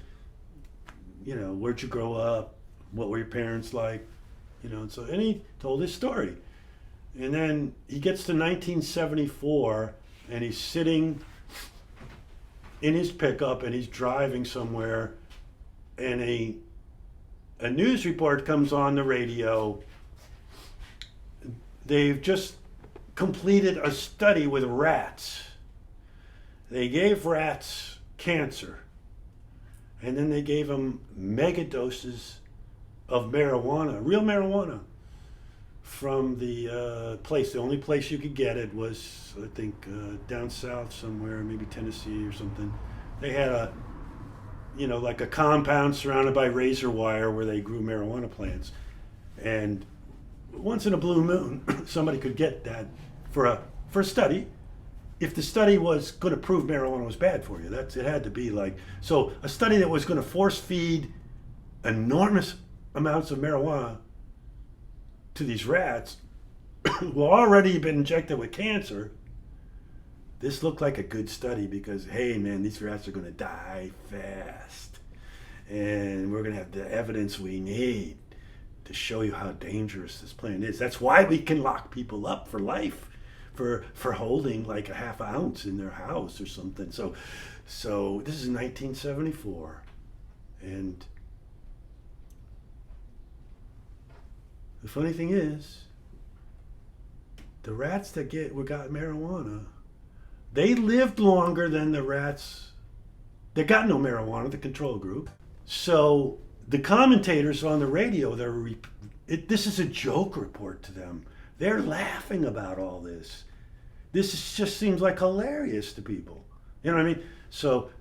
[SPEAKER 4] you know, where'd you grow up? What were your parents like? You know, and he told his story. And then he gets to 1974, and he's sitting in his pickup, and he's driving somewhere, and a news report comes on the radio. They've just completed a study with rats. They gave rats cancer, and then they gave them mega doses of marijuana, real marijuana, from the place. The only place you could get it was, I think, down south somewhere, maybe Tennessee or something. They had like a compound surrounded by razor wire where they grew marijuana plants. And once in a blue moon, somebody could get that for a study. If the study was going to prove marijuana was bad for you, it had to be like, so a study that was going to force feed enormous amounts of marijuana to these rats who already been injected with cancer. This looked like a good study because, hey man, these rats are going to die fast. And we're going to have the evidence we need to show you how dangerous this plant is. That's why we can lock people up for life for holding like a half ounce in their house or something. So this is 1974. And the funny thing is, the rats that got marijuana, they lived longer than the rats that got no marijuana, the control group. So the commentators on the radio, this is a joke report to them. They're laughing about all this. Just seems like hilarious to people. You know what I mean? So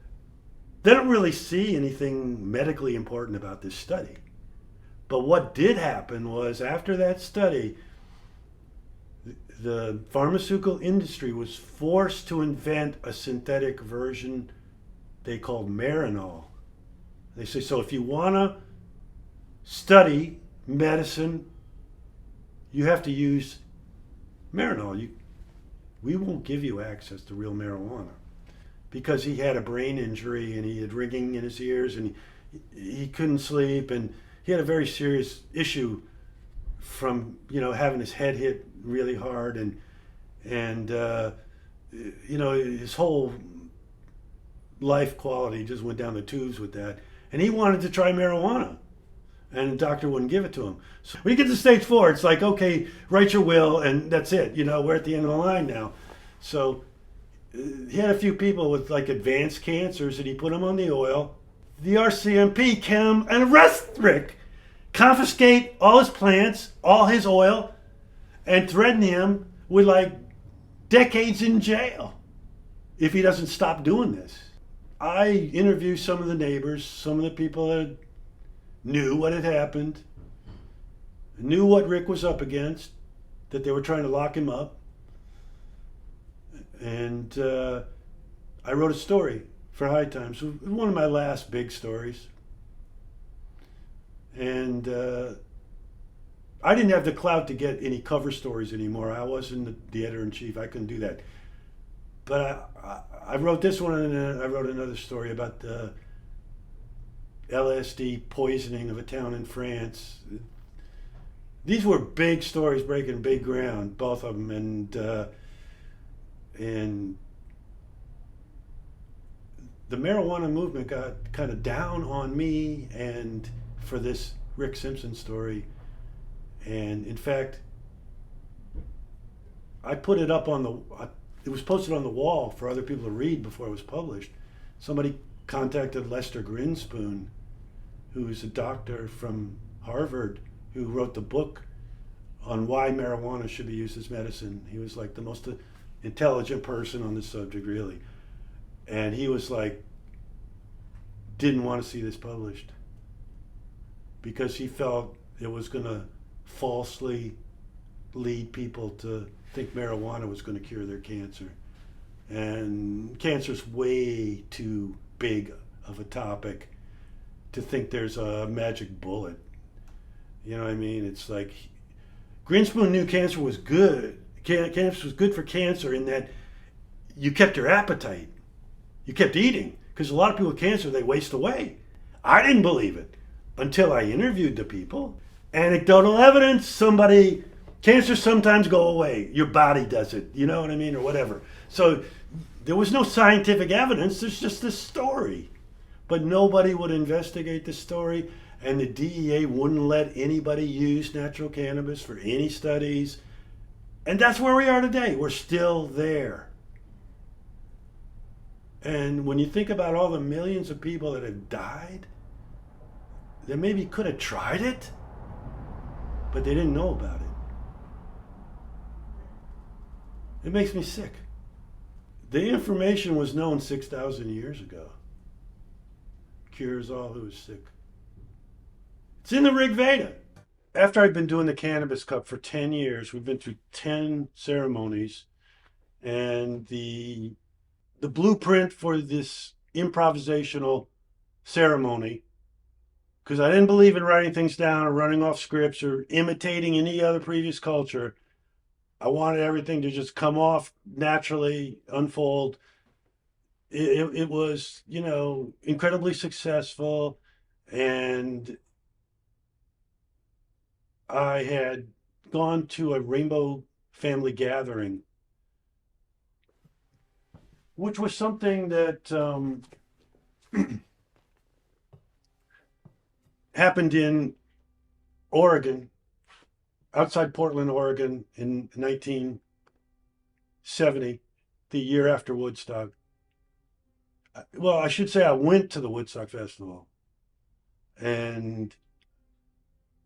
[SPEAKER 4] they don't really see anything medically important about this study. But what did happen was, after that study, the pharmaceutical industry was forced to invent a synthetic version they called Marinol. They say, so if you want to study medicine, you have to use Marinol. We won't give you access to real marijuana. Because he had a brain injury and he had ringing in his ears and he couldn't sleep, and he had a very serious issue from having his head hit really hard, and his whole life quality just went down the tubes with that. And he wanted to try marijuana, and the doctor wouldn't give it to him. So when you get to stage 4, it's like, okay, write your will, and that's it. We're at the end of the line now. So he had a few people with like advanced cancers, and he put them on the oil. The RCMP came and arrested Rick confiscate all his plants, all his oil, and threaten him with like decades in jail if he doesn't stop doing this. I interviewed some of the neighbors, some of the people that knew what had happened, knew what Rick was up against, that they were trying to lock him up. And I wrote a story for High Times, one of my last big stories. And I didn't have the clout to get any cover stories anymore. I wasn't the editor-in-chief. I couldn't do that. But I wrote this one, and then I wrote another story about the LSD poisoning of a town in France. These were big stories breaking big ground, both of them. And the marijuana movement got kind of down on me and for this Rick Simpson story. And in fact, I put it up on it was posted on the wall for other people to read before it was published. Somebody contacted Lester Grinspoon, who's a doctor from Harvard, who wrote the book on why marijuana should be used as medicine. He was like the most intelligent person on this subject, really. And he was like, didn't want to see this published because he felt it was going to falsely lead people to think marijuana was going to cure their cancer. And cancer's way too big of a topic to think there's a magic bullet. You know what I mean? It's like Grinspoon knew cancer was good. Cancer was good for cancer in that you kept your appetite. You kept eating. Because a lot of people with cancer, they waste away. I didn't believe it until I interviewed the people. Anecdotal evidence, cancer sometimes go away. Your body does it, you know what I mean, or whatever. So there was no scientific evidence, there's just this story. But nobody would investigate the story, and the DEA wouldn't let anybody use natural cannabis for any studies. And that's where we are today. We're still there. And when you think about all the millions of people that have died, they maybe could have tried it, but they didn't know about it. It makes me sick. The information was known 6,000 years ago. Cures all who is sick. It's in the Rig Veda. After I've been doing the Cannabis Cup for 10 years, we've been through 10 ceremonies, and the blueprint for this improvisational ceremony, because I didn't believe in writing things down or running off scripts or imitating any other previous culture. I wanted everything to just come off naturally, unfold. It was, incredibly successful, and I had gone to a Rainbow Family Gathering, which was something that happened in Oregon, outside Portland, Oregon, in 1970, the year after Woodstock. Well, I should say I went to the Woodstock Festival, and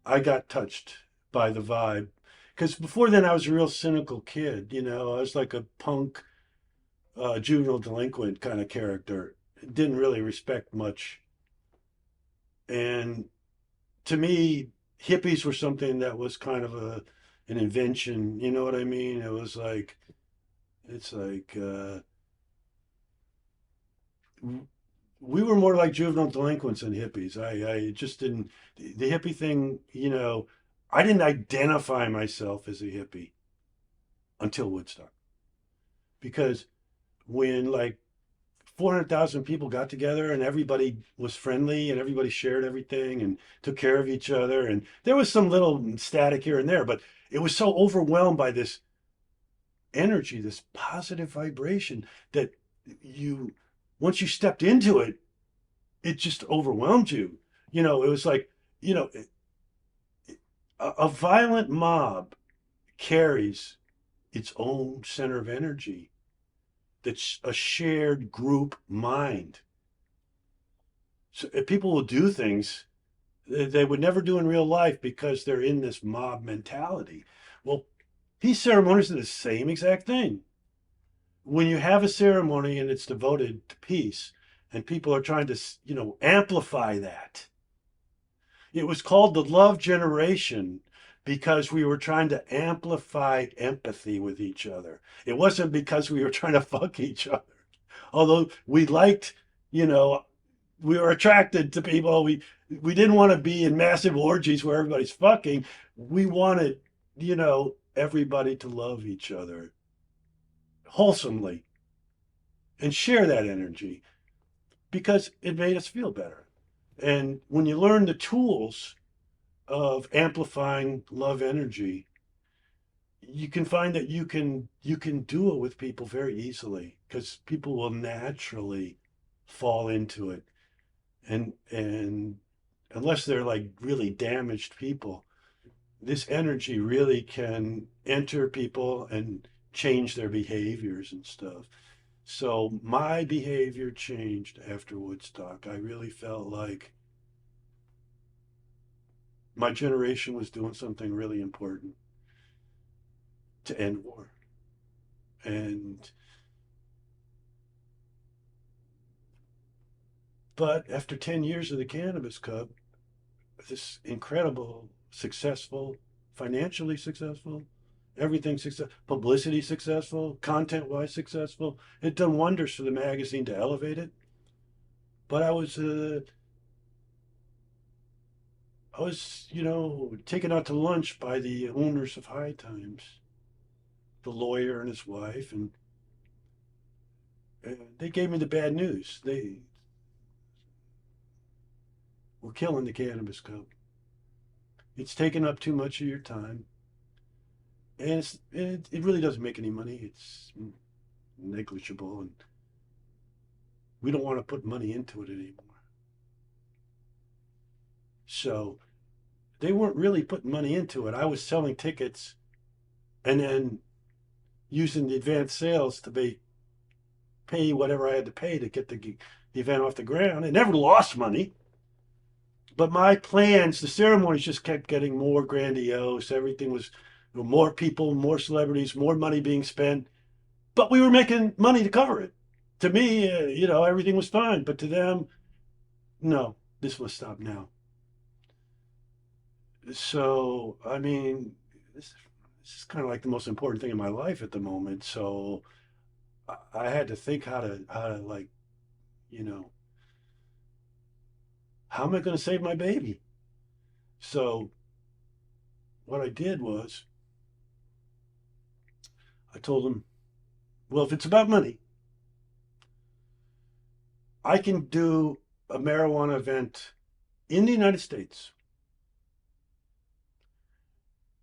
[SPEAKER 4] I got touched by the vibe. Because before then, I was a real cynical kid, I was like a punk, juvenile delinquent kind of character. Didn't really respect much. And to me, hippies were something that was kind of an invention, you know what I mean? It was like, we were more like juvenile delinquents than hippies. I just didn't, the hippie thing, I didn't identify myself as a hippie until Woodstock. Because when 400,000 people got together and everybody was friendly and everybody shared everything and took care of each other, and there was some little static here and there, but it was so overwhelmed by this energy, this positive vibration, that once you stepped into it, it just overwhelmed you. It was like, a violent mob carries its own center of energy. That's a shared group mind. So if people will do things they would never do in real life because they're in this mob mentality. Well, these ceremonies are the same exact thing. When you have a ceremony and it's devoted to peace, and people are trying to, amplify that. It was called the love generation because we were trying to amplify empathy with each other. It wasn't because we were trying to fuck each other. Although we liked, we were attracted to people. We didn't want to be in massive orgies where everybody's fucking. We wanted, everybody to love each other wholesomely and share that energy because it made us feel better. And when you learn the tools of amplifying love energy, you can find that you can do it with people very easily because people will naturally fall into it. And unless they're like really damaged people, this energy really can enter people and change their behaviors and stuff. So my behavior changed after Woodstock. I really felt like my generation was doing something really important to end war. But after 10 years of the Cannabis Cup, this incredible, successful, financially successful, everything successful, publicity successful, content-wise successful. It done wonders for the magazine to elevate it. But I was, taken out to lunch by the owners of High Times, the lawyer and his wife, and they gave me the bad news. They were killing the Cannabis Cup. It's taken up too much of your time. And it really doesn't make any money. It's negligible, and we don't want to put money into it anymore. So they weren't really putting money into it. I was selling tickets and then using the advanced sales to pay whatever I had to pay to get the event off the ground. It never lost money. But my plans, the ceremonies just kept getting more grandiose. Everything was more people, more celebrities, more money being spent. But we were making money to cover it. To me, everything was fine. But to them, no, this must stop now. So, I mean, this is kind of like the most important thing in my life at the moment. So I had to think how to how am I going to save my baby? So what I did was I told him, well, if it's about money, I can do a marijuana event in the United States.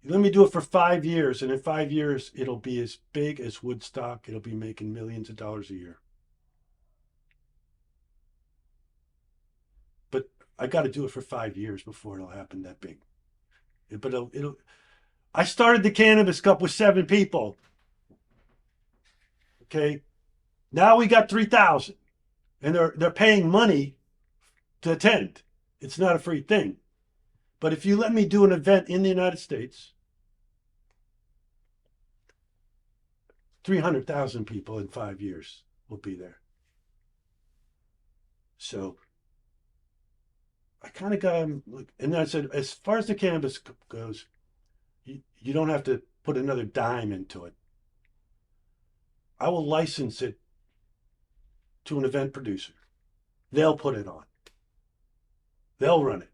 [SPEAKER 4] Let me do it for 5 years, and in 5 years, it'll be as big as Woodstock. It'll be making millions of dollars a year. But I got to do it for 5 years before it'll happen that big. But I started the Cannabis Cup with 7 people. Okay, now we got 3,000, and they're paying money to attend. It's not a free thing. But if you let me do an event in the United States, 300,000 people in 5 years will be there. So I kind of got him, and then I said, as far as the Cannabis goes, you don't have to put another dime into it. I will license it to an event producer. They'll put it on. They'll run it.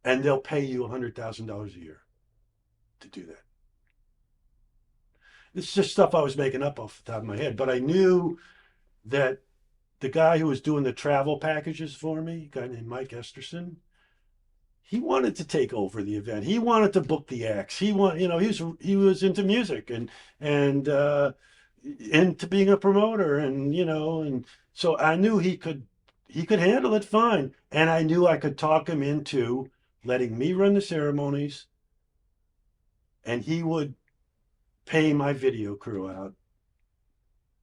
[SPEAKER 4] And they'll pay you $100,000 a year to do that. This is just stuff I was making up off the top of my head, but I knew that the guy who was doing the travel packages for me, a guy named Mike Esterson, he wanted to take over the event. He wanted to book the acts. He was into music and into being a promoter, and so I knew he could handle it fine, and I knew I could talk him into letting me run the ceremonies, and he would pay my video crew out.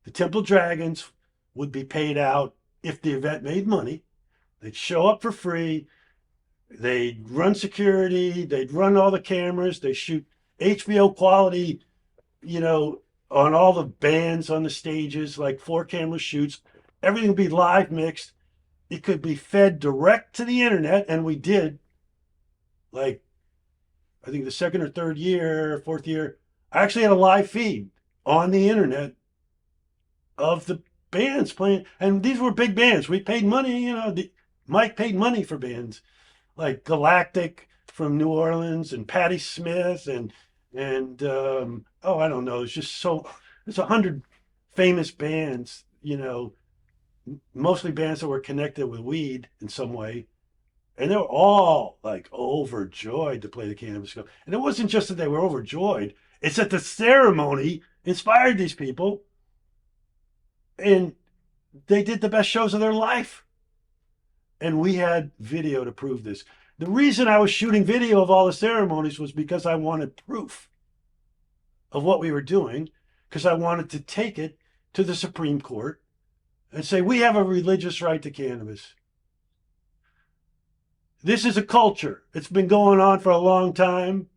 [SPEAKER 4] The Temple Dragons would be paid out if the event made money, They'd show up for free. They'd run security. They'd run all the cameras. They shoot HBO quality, on all the bands on the stages, like 4-camera shoots. Everything would be live mixed. It could be fed direct to the internet, and we did. Like, I think the second or third year, fourth year, I actually had a live feed on the internet of the bands playing. And these were big bands. We paid money, Mike paid money for bands like Galactic from New Orleans and Patti Smith and I don't know. There's 100 famous bands, mostly bands that were connected with weed in some way. And they were all like overjoyed to play the Cannabis Club. And it wasn't just that they were overjoyed. It's that the ceremony inspired these people. And they did the best shows of their life. And we had video to prove this. The reason I was shooting video of all the ceremonies was because I wanted proof of what we were doing, because I wanted to take it to the Supreme Court and say, we have a religious right to cannabis. This is a culture. It's been going on for a long time.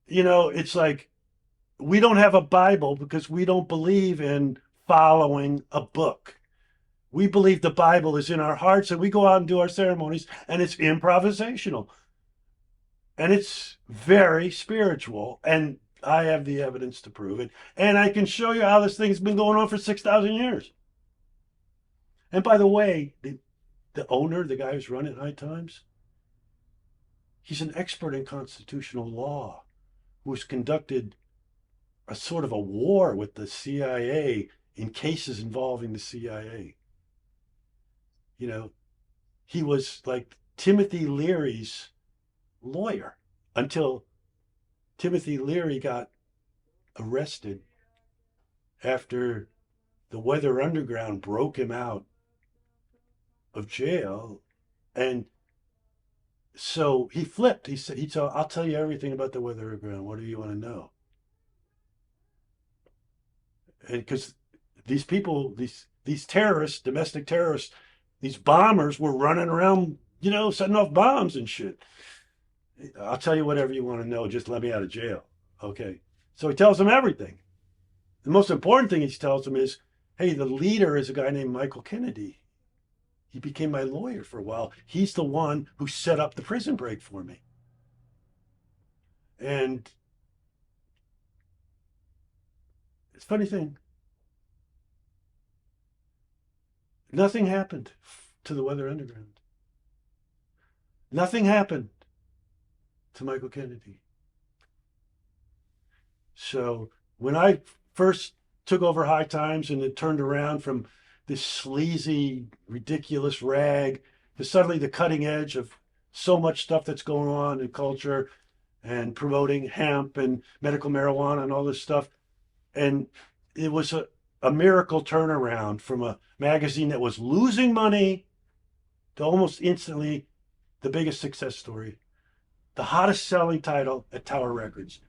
[SPEAKER 4] It's like we don't have a Bible because we don't believe in following a book. We believe the Bible is in our hearts, and we go out and do our ceremonies, and it's improvisational. And it's very spiritual, and I have the evidence to prove it. And I can show you how this thing's been going on for 6,000 years. And by the way, the owner, the guy who's running High Times, he's an expert in constitutional law who's conducted a sort of a war with the CIA in cases involving the CIA. He was like Timothy Leary's lawyer until Timothy Leary got arrested after the Weather Underground broke him out of jail. And so he flipped. He said, I'll tell you everything about the Weather Underground. What do you want to know? And because these people, these terrorists, domestic terrorists, these bombers were running around, setting off bombs and shit. I'll tell you whatever you want to know. Just let me out of jail. Okay. So he tells them everything. The most important thing he tells them is, hey, the leader is a guy named Michael Kennedy. He became my lawyer for a while. He's the one who set up the prison break for me. And it's a funny thing. Nothing happened to the Weather Underground. Nothing happened to Michael Kennedy. So when I first took over High Times and it turned around from this sleazy, ridiculous rag to suddenly the cutting edge of so much stuff that's going on in culture and promoting hemp and medical marijuana and all this stuff. And it was a miracle turnaround from a magazine that was losing money to almost instantly the biggest success story. The hottest selling title at Tower Records.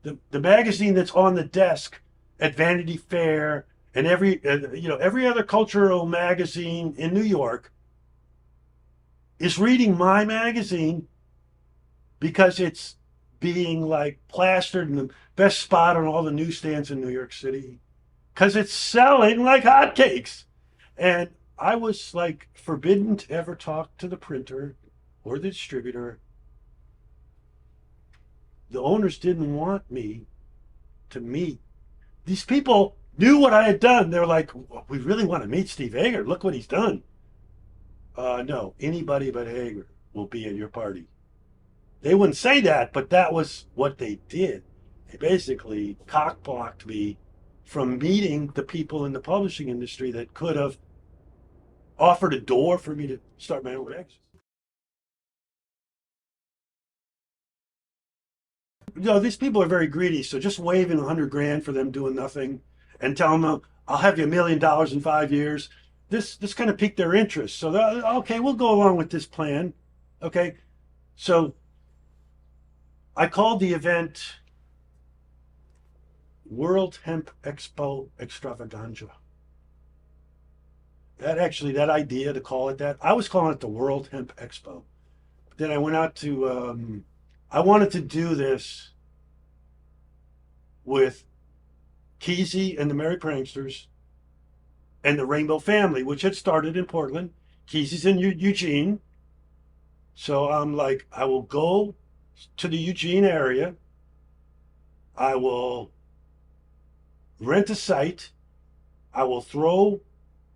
[SPEAKER 4] The magazine that's on the desk at Vanity Fair and every other cultural magazine in New York is reading my magazine because it's being like plastered in the best spot on all the newsstands in New York City because it's selling like hotcakes. And I was like forbidden to ever talk to the printer or the distributor. The owners didn't want me to meet. These people knew what I had done. They were like, we really want to meet Steve Hager. Look what he's done. No, anybody but Hager will be at your party. They wouldn't say that, but that was what they did. They basically cock-blocked me from meeting the people in the publishing industry that could have offered a door for me to start my own regs. These people are very greedy, so just waving $100,000 for them doing nothing and telling them, I'll have you $1 million in 5 years. This kind of piqued their interest. So, okay, we'll go along with this plan. Okay, so I called the event World Hemp Expo Extravaganza. that idea to call it that, I was calling it the World Hemp Expo. But then I went out to, I wanted to do this with Kesey and the Merry Pranksters and the Rainbow Family, which had started in Portland. Kesey's in Eugene. So I'm like, I will go to the Eugene area. I will rent a site. I will throw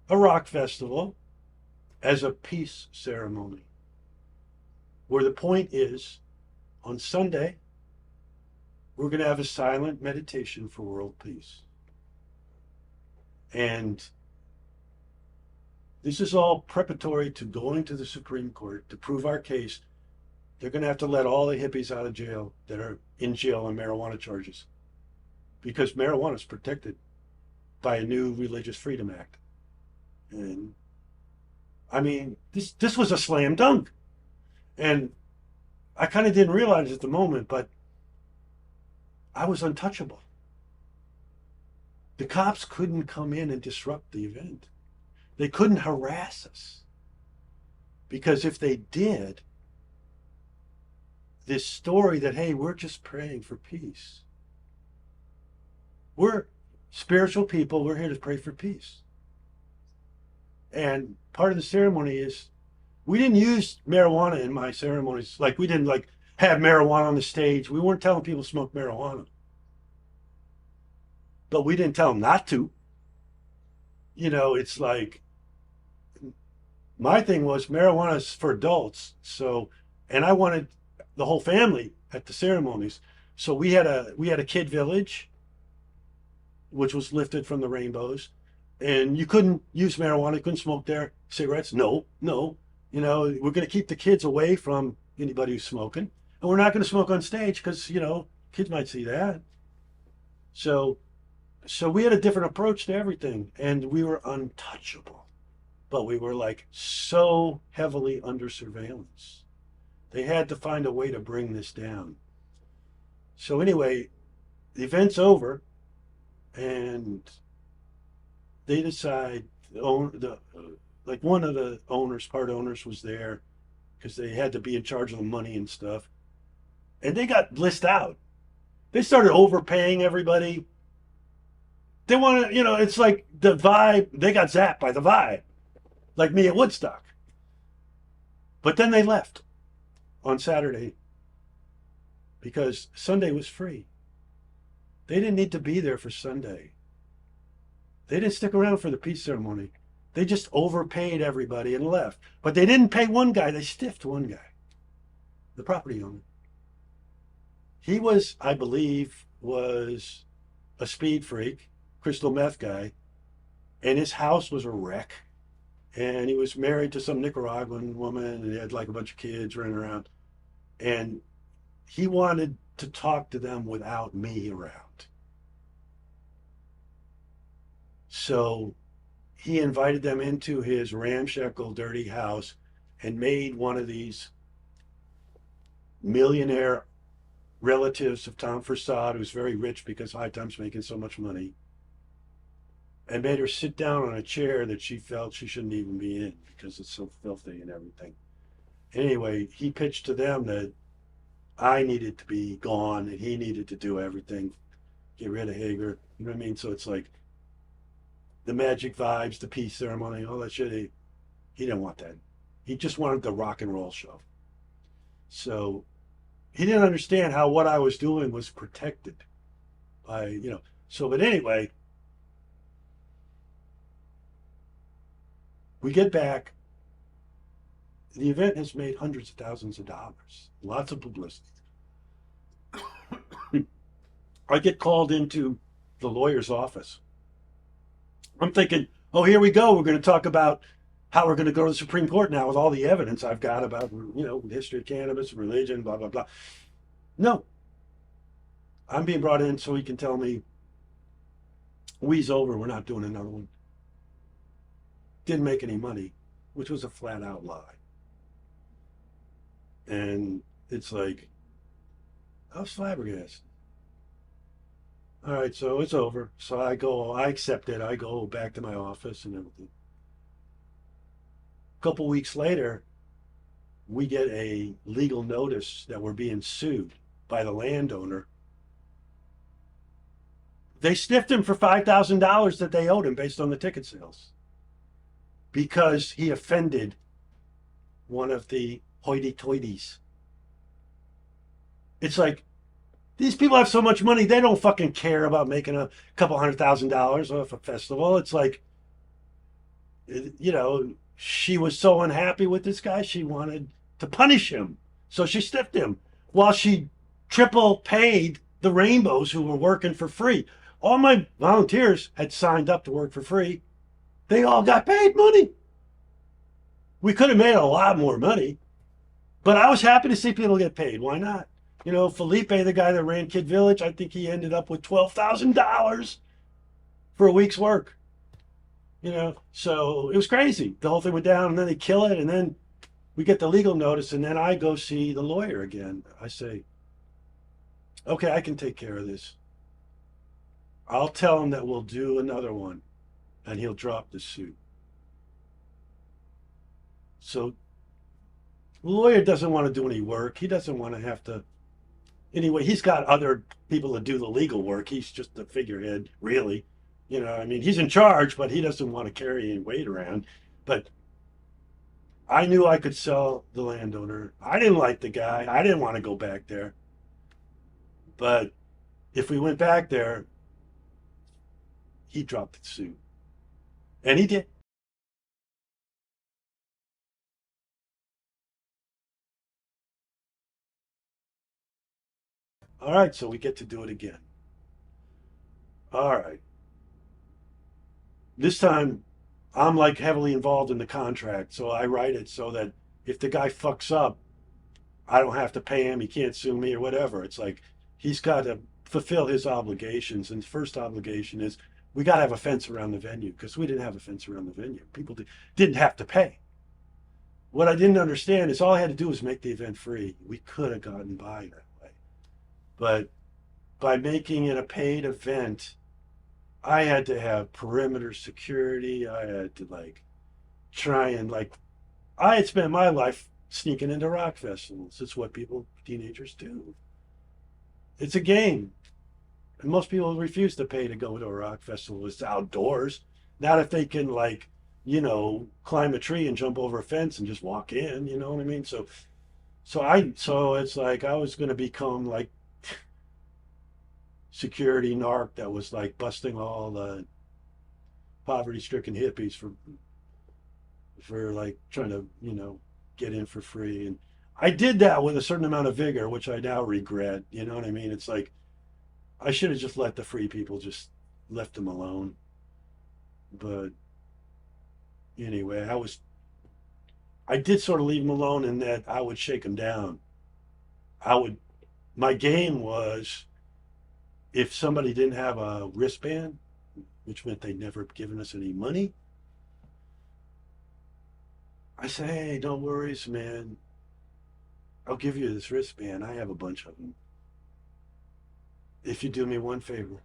[SPEAKER 4] a rock festival as a peace ceremony, where the point is, on Sunday, we're going to have a silent meditation for world peace. And this is all preparatory to going to the Supreme Court to prove our case. They're going to have to let all the hippies out of jail that are in jail on marijuana charges, because marijuana is protected by a new Religious Freedom Act. And I mean, this was a slam dunk. And I kind of didn't realize it at the moment, but I was untouchable. The cops couldn't come in and disrupt the event. They couldn't harass us. Because if they did, this story that, hey, we're just praying for peace. We're spiritual people. We're here to pray for peace. And part of the ceremony is, we didn't use marijuana in my ceremonies. Like, we didn't have marijuana on the stage. We weren't telling people to smoke marijuana. But we didn't tell them not to. You know, it's like, my thing was marijuana is for adults. So, and I wanted the whole family at the ceremonies. So we had a kid village, which was lifted from the Rainbows. And you couldn't use marijuana, you couldn't smoke there. Cigarettes, no. You know, we're going to keep the kids away from anybody who's smoking. And we're not going to smoke on stage because, you know, kids might see that. So we had a different approach to everything. And we were untouchable. But we were like so heavily under surveillance. They had to find a way to bring this down. So anyway, the event's over. And they decide, like one of the owners, part owners was there because they had to be in charge of the money and stuff. And they got blissed out. They started overpaying everybody. They want to, you know, it's like the vibe, they got zapped by the vibe, like me at Woodstock. But then they left on Saturday because Sunday was free. They didn't need to be there for Sunday. They didn't stick around for the peace ceremony. They just overpaid everybody and left. But they didn't pay one guy. They stiffed one guy, the property owner. He was, I believe, was a speed freak, crystal meth guy, and his house was a wreck. And he was married to some Nicaraguan woman, and he had like a bunch of kids running around. And he wanted to talk to them without me around. So he invited them into his ramshackle, dirty house and made one of these millionaire relatives of Tom Forcade, who's very rich because High Time's making so much money, and made her sit down on a chair that she felt she shouldn't even be in because it's so filthy and everything. Anyway, he pitched to them that I needed to be gone and he needed to do everything, get rid of Hager. You know what I mean? So it's like the magic vibes, the peace ceremony, all that shit. He didn't want that. He just wanted the rock and roll show. So he didn't understand how what I was doing was protected by, you know. So, but anyway, we get back. The event has made hundreds of thousands of dollars. Lots of publicity. I get called into the lawyer's office. I'm thinking, oh, here we go. We're going to talk about how we're going to go to the Supreme Court now with all the evidence I've got about, you know, the history of cannabis, religion, blah, blah, blah. No. I'm being brought in so he can tell me, we's over, we're not doing another one. Didn't make any money, which was a flat out lie. And it's like, I was flabbergasted. All right, so it's over. So I accept it. I go back to my office and everything. couple weeks later, we get a legal notice that we're being sued by the landowner. They stiffed him for $5,000 that they owed him based on the ticket sales because he offended one of the hoity-toities. It's like, these people have so much money, they don't fucking care about making a couple $100,000 off a festival. It's like, you know, she was so unhappy with this guy, she wanted to punish him. So she stiffed him while she triple paid the Rainbows who were working for free. All my volunteers had signed up to work for free. They all got paid money. We could have made a lot more money, but I was happy to see people get paid. Why not? You know, Felipe, the guy that ran Kid Village, I think he ended up with $12,000 for a week's work. You know, so it was crazy. The whole thing went down, and then they kill it, and then we get the legal notice, and then I go see the lawyer again. I say, okay, I can take care of this. I'll tell him that we'll do another one, and he'll drop the suit. So the lawyer doesn't want to do any work. He doesn't want to have to. Anyway, he's got other people to do the legal work. He's just the figurehead, really. You know, I mean, he's in charge, but he doesn't want to carry any weight around. But I knew I could sell the landowner. I didn't like the guy. I didn't want to go back there. But if we went back there, he dropped the suit. And he did. All right, so we get to do it again. All right. This time, I'm like heavily involved in the contract, so I write it so that if the guy fucks up, I don't have to pay him, he can't sue me or whatever. It's like he's got to fulfill his obligations, and the first obligation is we got to have a fence around the venue, because we didn't have a fence around the venue. People didn't have to pay. What I didn't understand is all I had to do was make the event free. We could have gotten by that way. But by making it a paid event, I had to have perimeter security. I had to try and I had spent my life sneaking into rock festivals. It's what teenagers do. It's a game. And most people refuse to pay to go to a rock festival. It's outdoors. Not if they can climb a tree and jump over a fence and just walk in, you know what I mean? So it's like I was going to become security narc that was busting all the poverty-stricken hippies for trying to get in for free. And I did that with a certain amount of vigor, which I now regret. You know what I mean? It's like I should have just let the free people, just left them alone. But anyway, I did sort of leave them alone in that I would shake them down. My game was, if somebody didn't have a wristband, which meant they'd never given us any money, I say, hey, don't worry, man. I'll give you this wristband. I have a bunch of them. If you do me one favor,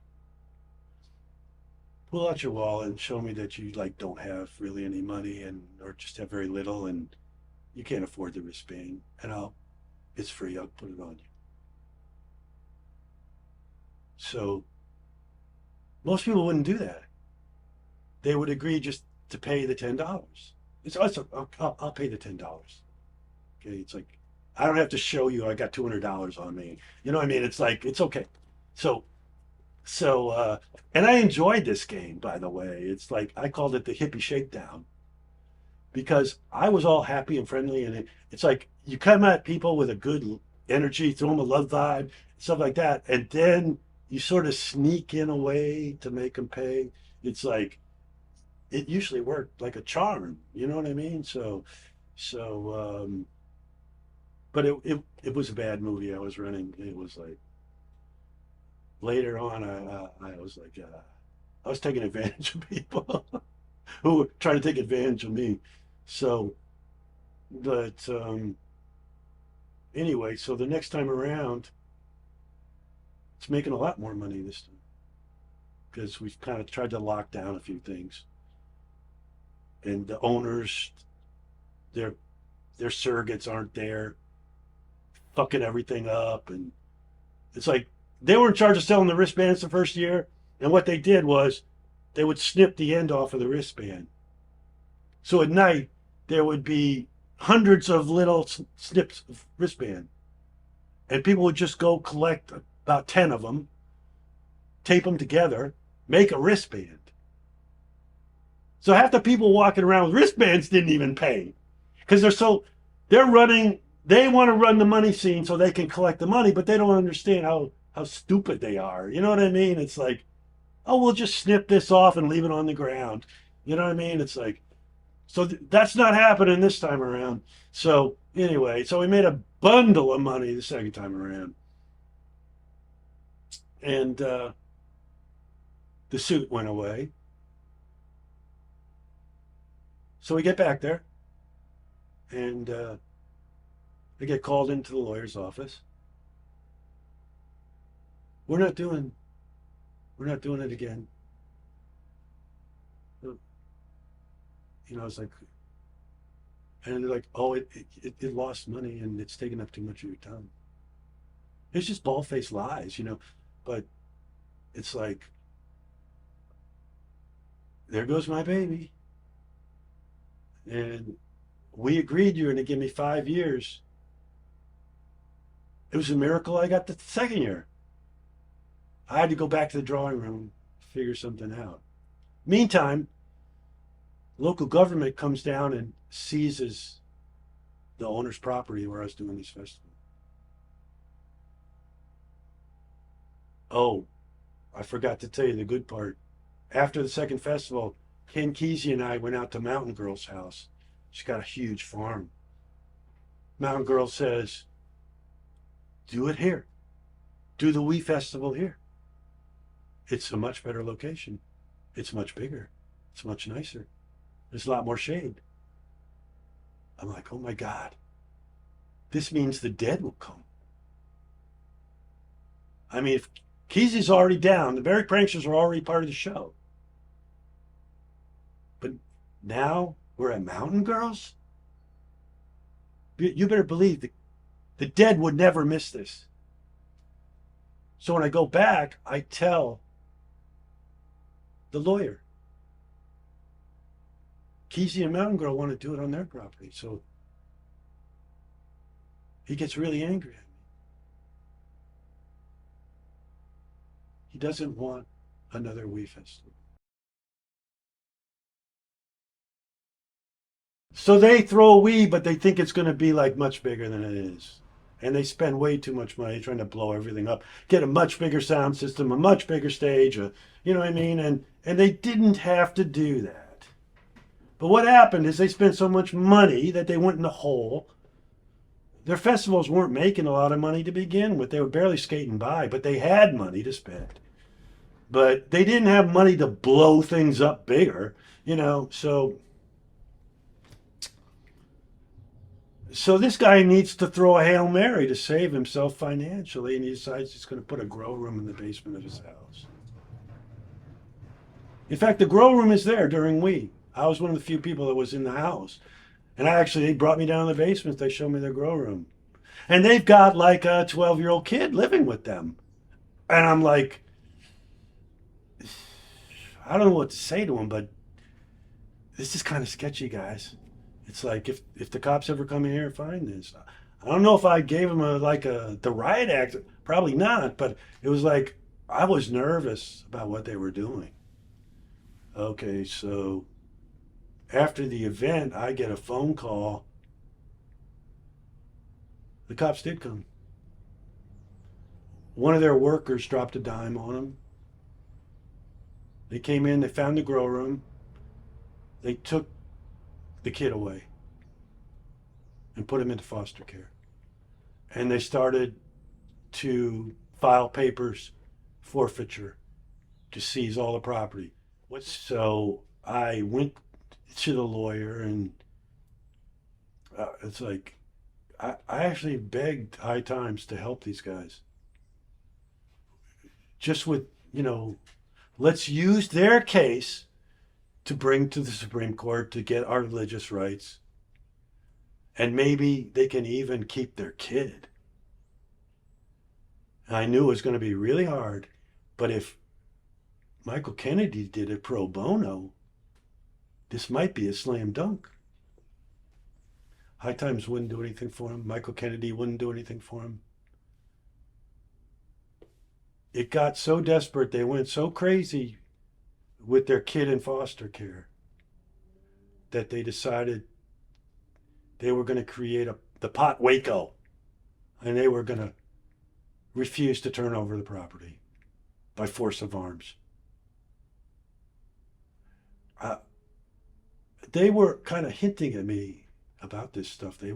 [SPEAKER 4] pull out your wallet and show me that you don't have really any money or just have very little and you can't afford the wristband, and it's free. I'll put it on you. So most people wouldn't do that. They would agree just to pay the $10. I'll pay the $10. Okay, it's like I don't have to show you I got $200 on me. You know what I mean? It's like it's okay. So and I enjoyed this game, by the way. It's like I called it the hippie shakedown because I was all happy and friendly, and it's like you come at people with a good energy, throw them a love vibe, stuff like that, and then you sort of sneak in a way to make them pay. It's like, it usually worked like a charm, you know what I mean? But it was a bad movie I was running. It was like, later on, I was like, I was taking advantage of people who were trying to take advantage of me. So, but anyway, so the next time around, it's making a lot more money this time because we've kind of tried to lock down a few things. And the owners their surrogates aren't there, fucking everything up. And it's like they were in charge of selling the wristbands the first year, and what they did was they would snip the end off of the wristband. So at night, there would be hundreds of little snips of wristband. And people would just go collect about 10 of them, tape them together, make a wristband. So half the people walking around with wristbands didn't even pay. Because they want to run the money scene so they can collect the money, but they don't understand how stupid they are. You know what I mean? It's like, oh, we'll just snip this off and leave it on the ground. You know what I mean? It's like, so that's not happening this time around. So anyway, so we made a bundle of money the second time around. And the suit went away. So we get back there, and I get called into the lawyer's office. We're not doing it again. You know, it's like, and they're like, oh, it lost money and it's taking up too much of your time. It's just bald-faced lies, you know, but it's like, there goes my baby. And we agreed you were going to give me 5 years. It was a miracle I got the second year. I had to go back to the drawing room, figure something out. Meantime, local government comes down and seizes the owner's property where I was doing this festival. Oh, I forgot to tell you the good part. After the second festival, Ken Kesey and I went out to Mountain Girl's house. She's got a huge farm. Mountain Girl says, do it here. Do the Wee Festival here. It's a much better location. It's much bigger. It's much nicer. There's a lot more shade. I'm like, oh my God. This means the dead will come. I mean, if Kesey's already down, the Barrick Pranksters are already part of the show. But now we're at Mountain Girls? You better believe the dead would never miss this. So when I go back, I tell the lawyer, Kesey and Mountain Girl want to do it on their property. So he gets really angry at me. He doesn't want another Wee Festival. So they throw a Wee, but they think it's going to be like much bigger than it is. And they spend way too much money trying to blow everything up, get a much bigger sound system, a much bigger stage, you know what I mean? And they didn't have to do that. But what happened is they spent so much money that they went in the hole. Their festivals weren't making a lot of money to begin with. They were barely skating by, but they had money to spend. But they didn't have money to blow things up bigger, you know, so this guy needs to throw a Hail Mary to save himself financially, and he decides he's going to put a grow room in the basement of his house. In fact, the grow room is there during Wee. I was one of the few people that was in the house. And they brought me down to the basement. They showed me their grow room. And they've got like a 12-year-old kid living with them. And I'm like, I don't know what to say to him, but this is kind of sketchy, guys. It's like, if the cops ever come in here and find this, I don't know if I gave him the riot act. Probably not, but it was like, I was nervous about what they were doing. Okay, so after the event, I get a phone call. The cops did come. One of their workers dropped a dime on them. They came in, they found the grow room. They took the kid away and put him into foster care. And they started to file papers, forfeiture, to seize all the property. So I went to the lawyer, and it's like, I actually begged High Times to help these guys. Just with, let's use their case to bring to the Supreme Court to get our religious rights. And maybe they can even keep their kid. I knew it was going to be really hard, but if Michael Kennedy did it pro bono, this might be a slam dunk. High Times wouldn't do anything for him. Michael Kennedy wouldn't do anything for him. It got so desperate, they went so crazy with their kid in foster care that they decided they were going to create the Pot Waco, and they were going to refuse to turn over the property by force of arms. They were kind of hinting at me about this stuff. They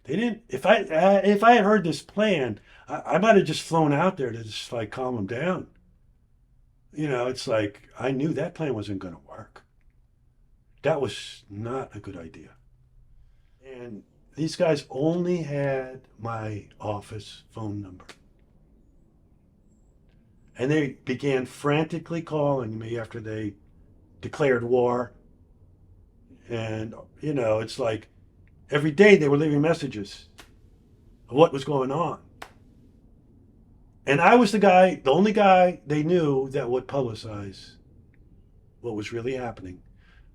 [SPEAKER 4] didn't. If I had heard this plan, I might have just flown out there to just like calm them down. You know, it's like I knew that plan wasn't going to work. That was not a good idea. And these guys only had my office phone number. And they began frantically calling me after they declared war. And, you know, it's like every day they were leaving messages of what was going on. And I was the only guy they knew that would publicize what was really happening.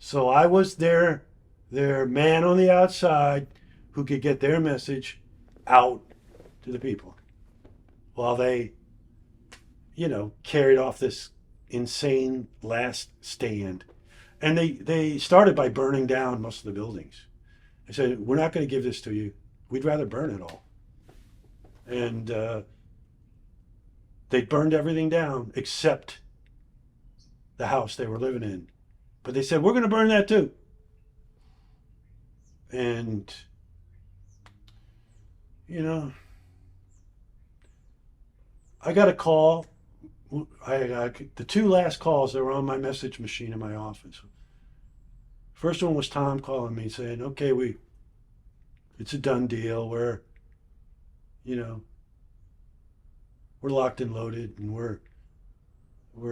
[SPEAKER 4] So I was their man on the outside who could get their message out to the people while they, you know, carried off this insane last stand. And they started by burning down most of the buildings. They said, we're not going to give this to you. We'd rather burn it all. And they burned everything down except the house they were living in. But they said, we're going to burn that too. And, you know, I got a call. The two last calls that were on my message machine in my office. First one was Tom calling me saying, okay, it's a done deal. We're locked and loaded, and we're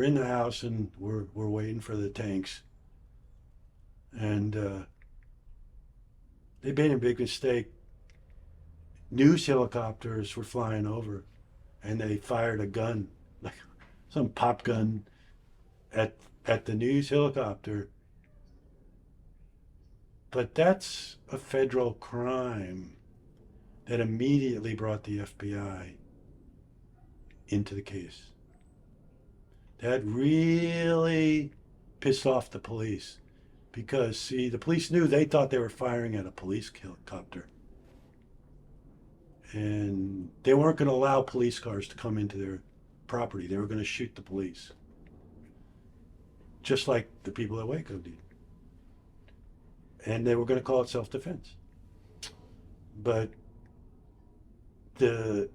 [SPEAKER 4] in the house, and we're waiting for the tanks. And they made a big mistake. News helicopters were flying over, and they fired a gun, like some pop gun, at the news helicopter. But that's a federal crime that immediately brought the FBI into the case. That really pissed off the police because, see, the police knew they thought they were firing at a police helicopter. And they weren't going to allow police cars to come into their property. They were going to shoot the police. Just like the people at Waco did. And they were going to call it self-defense. But the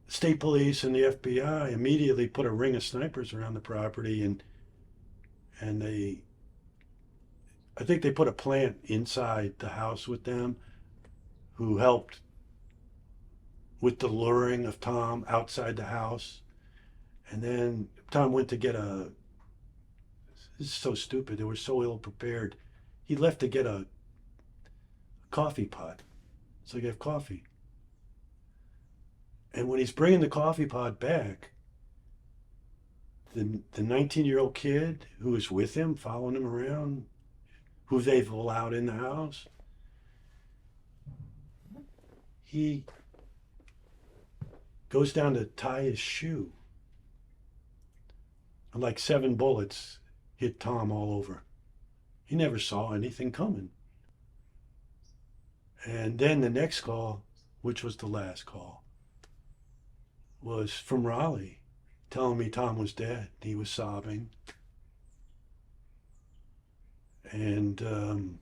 [SPEAKER 4] state police and the FBI immediately put a ring of snipers around the property, and I think they put a plant inside the house with them who helped with the luring of Tom outside the house. And then Tom went to get this is so stupid, they were so ill prepared. He left to get a coffee pot so he could have coffee. And when he's bringing the coffee pot back, the 19-year-old kid who was with him, following him around, who they've allowed in the house, he goes down to tie his shoe. And like 7 bullets hit Tom all over. He never saw anything coming. And then the next call, which was the last call, was from Raleigh, telling me Tom was dead. He was sobbing. And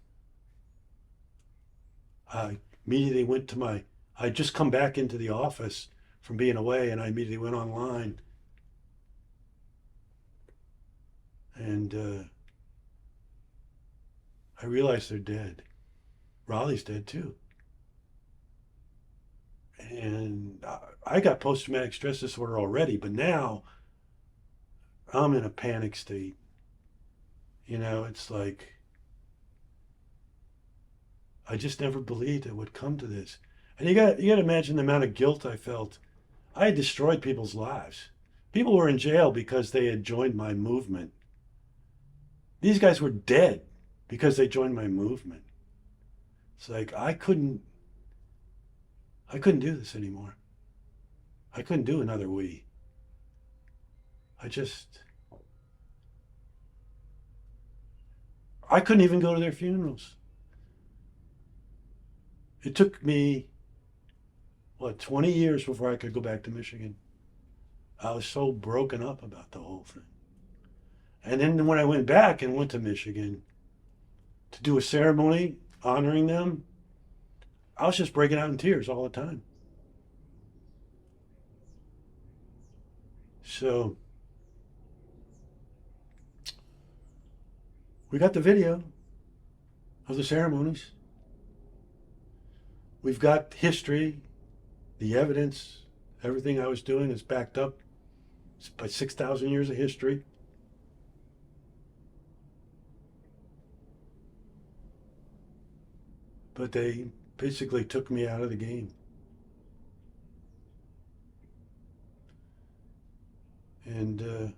[SPEAKER 4] I immediately went to I'd just come back into the office from being away, and I immediately went online. And I realized they're dead. Raleigh's dead too. And I got post-traumatic stress disorder already, but now I'm in a panic state. You know, it's like I just never believed it would come to this. And you got to imagine the amount of guilt I felt. I had destroyed people's lives. People were in jail because they had joined my movement. These guys were dead because they joined my movement. It's like I couldn't do this anymore. I couldn't do another we. I couldn't even go to their funerals. It took me, 20 years before I could go back to Michigan. I was so broken up about the whole thing. And then when I went back and went to Michigan to do a ceremony honoring them, I was just breaking out in tears all the time. So we got the video of the ceremonies. We've got history, the evidence, everything I was doing is backed up by 6,000 years of history. But they basically took me out of the game. And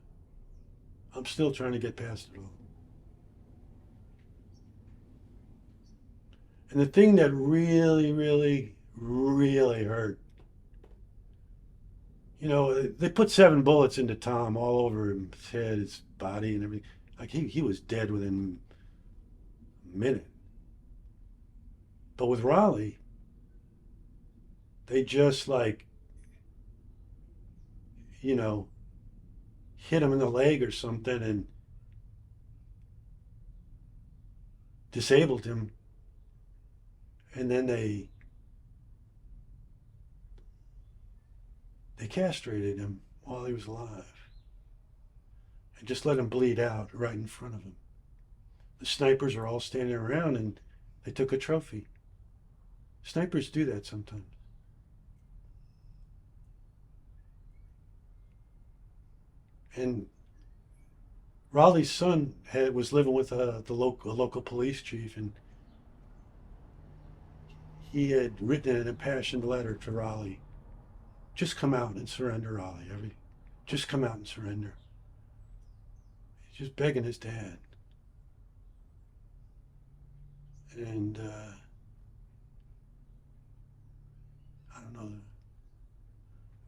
[SPEAKER 4] I'm still trying to get past it all. And the thing that really, really, really hurt, they put 7 bullets into Tom all over his head, his body, and everything. Like he was dead within a minute. But with Raleigh, they just hit him in the leg or something and disabled him. And then they castrated him while he was alive and just let him bleed out right in front of him. The snipers are all standing around and they took a trophy. Snipers do that sometimes. And Raleigh's son was living with a local police chief, and he had written an impassioned letter to Raleigh. Just come out and surrender, Raleigh. Just come out and surrender. He's just begging his dad. And I don't know,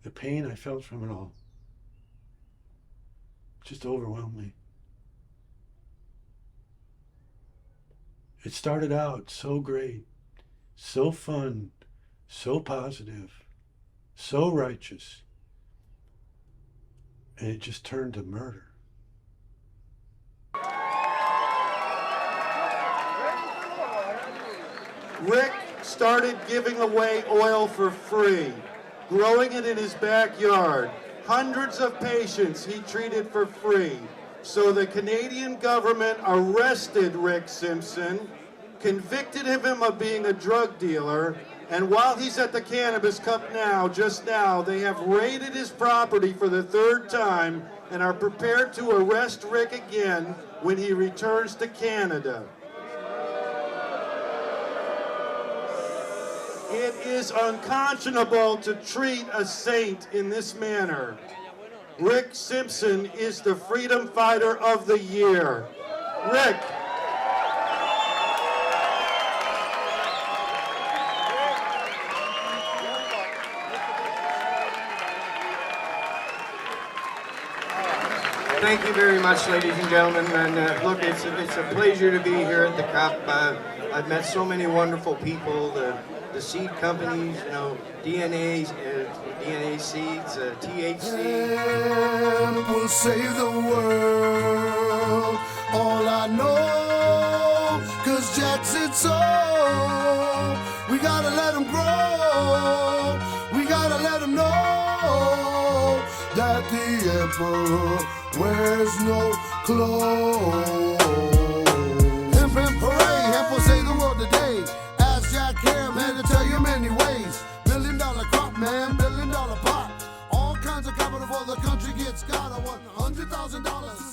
[SPEAKER 4] the pain I felt from it all just overwhelmed me. It started out so great, so fun, so positive, so righteous, and it just turned to murder.
[SPEAKER 6] Rick started giving away oil for free, growing it in his backyard. Hundreds of patients he treated for free. So the Canadian government arrested Rick Simpson, convicted him of being a drug dealer, and while he's at the Cannabis Cup just now, they have raided his property for the 3rd time and are prepared to arrest Rick again when he returns to Canada. It is unconscionable to treat a saint in this manner. Rick Simpson is the Freedom Fighter of the Year. Rick.
[SPEAKER 8] Thank you very much, ladies and gentlemen. And look, it's a pleasure to be here at the Cup. I've met so many wonderful people. The seed companies, DNA seeds, THC.
[SPEAKER 21] And we'll save the world, all I know, 'cause Jack said so. We gotta let him grow, we gotta let him know that the emperor wears no clothes. Hemp and parade, hemp will save the world today. Ask Jack here, man, to tell you many ways. $1 billion crop, man, $1 billion pot. All kinds of capital for the country gets got. I want $100,000 to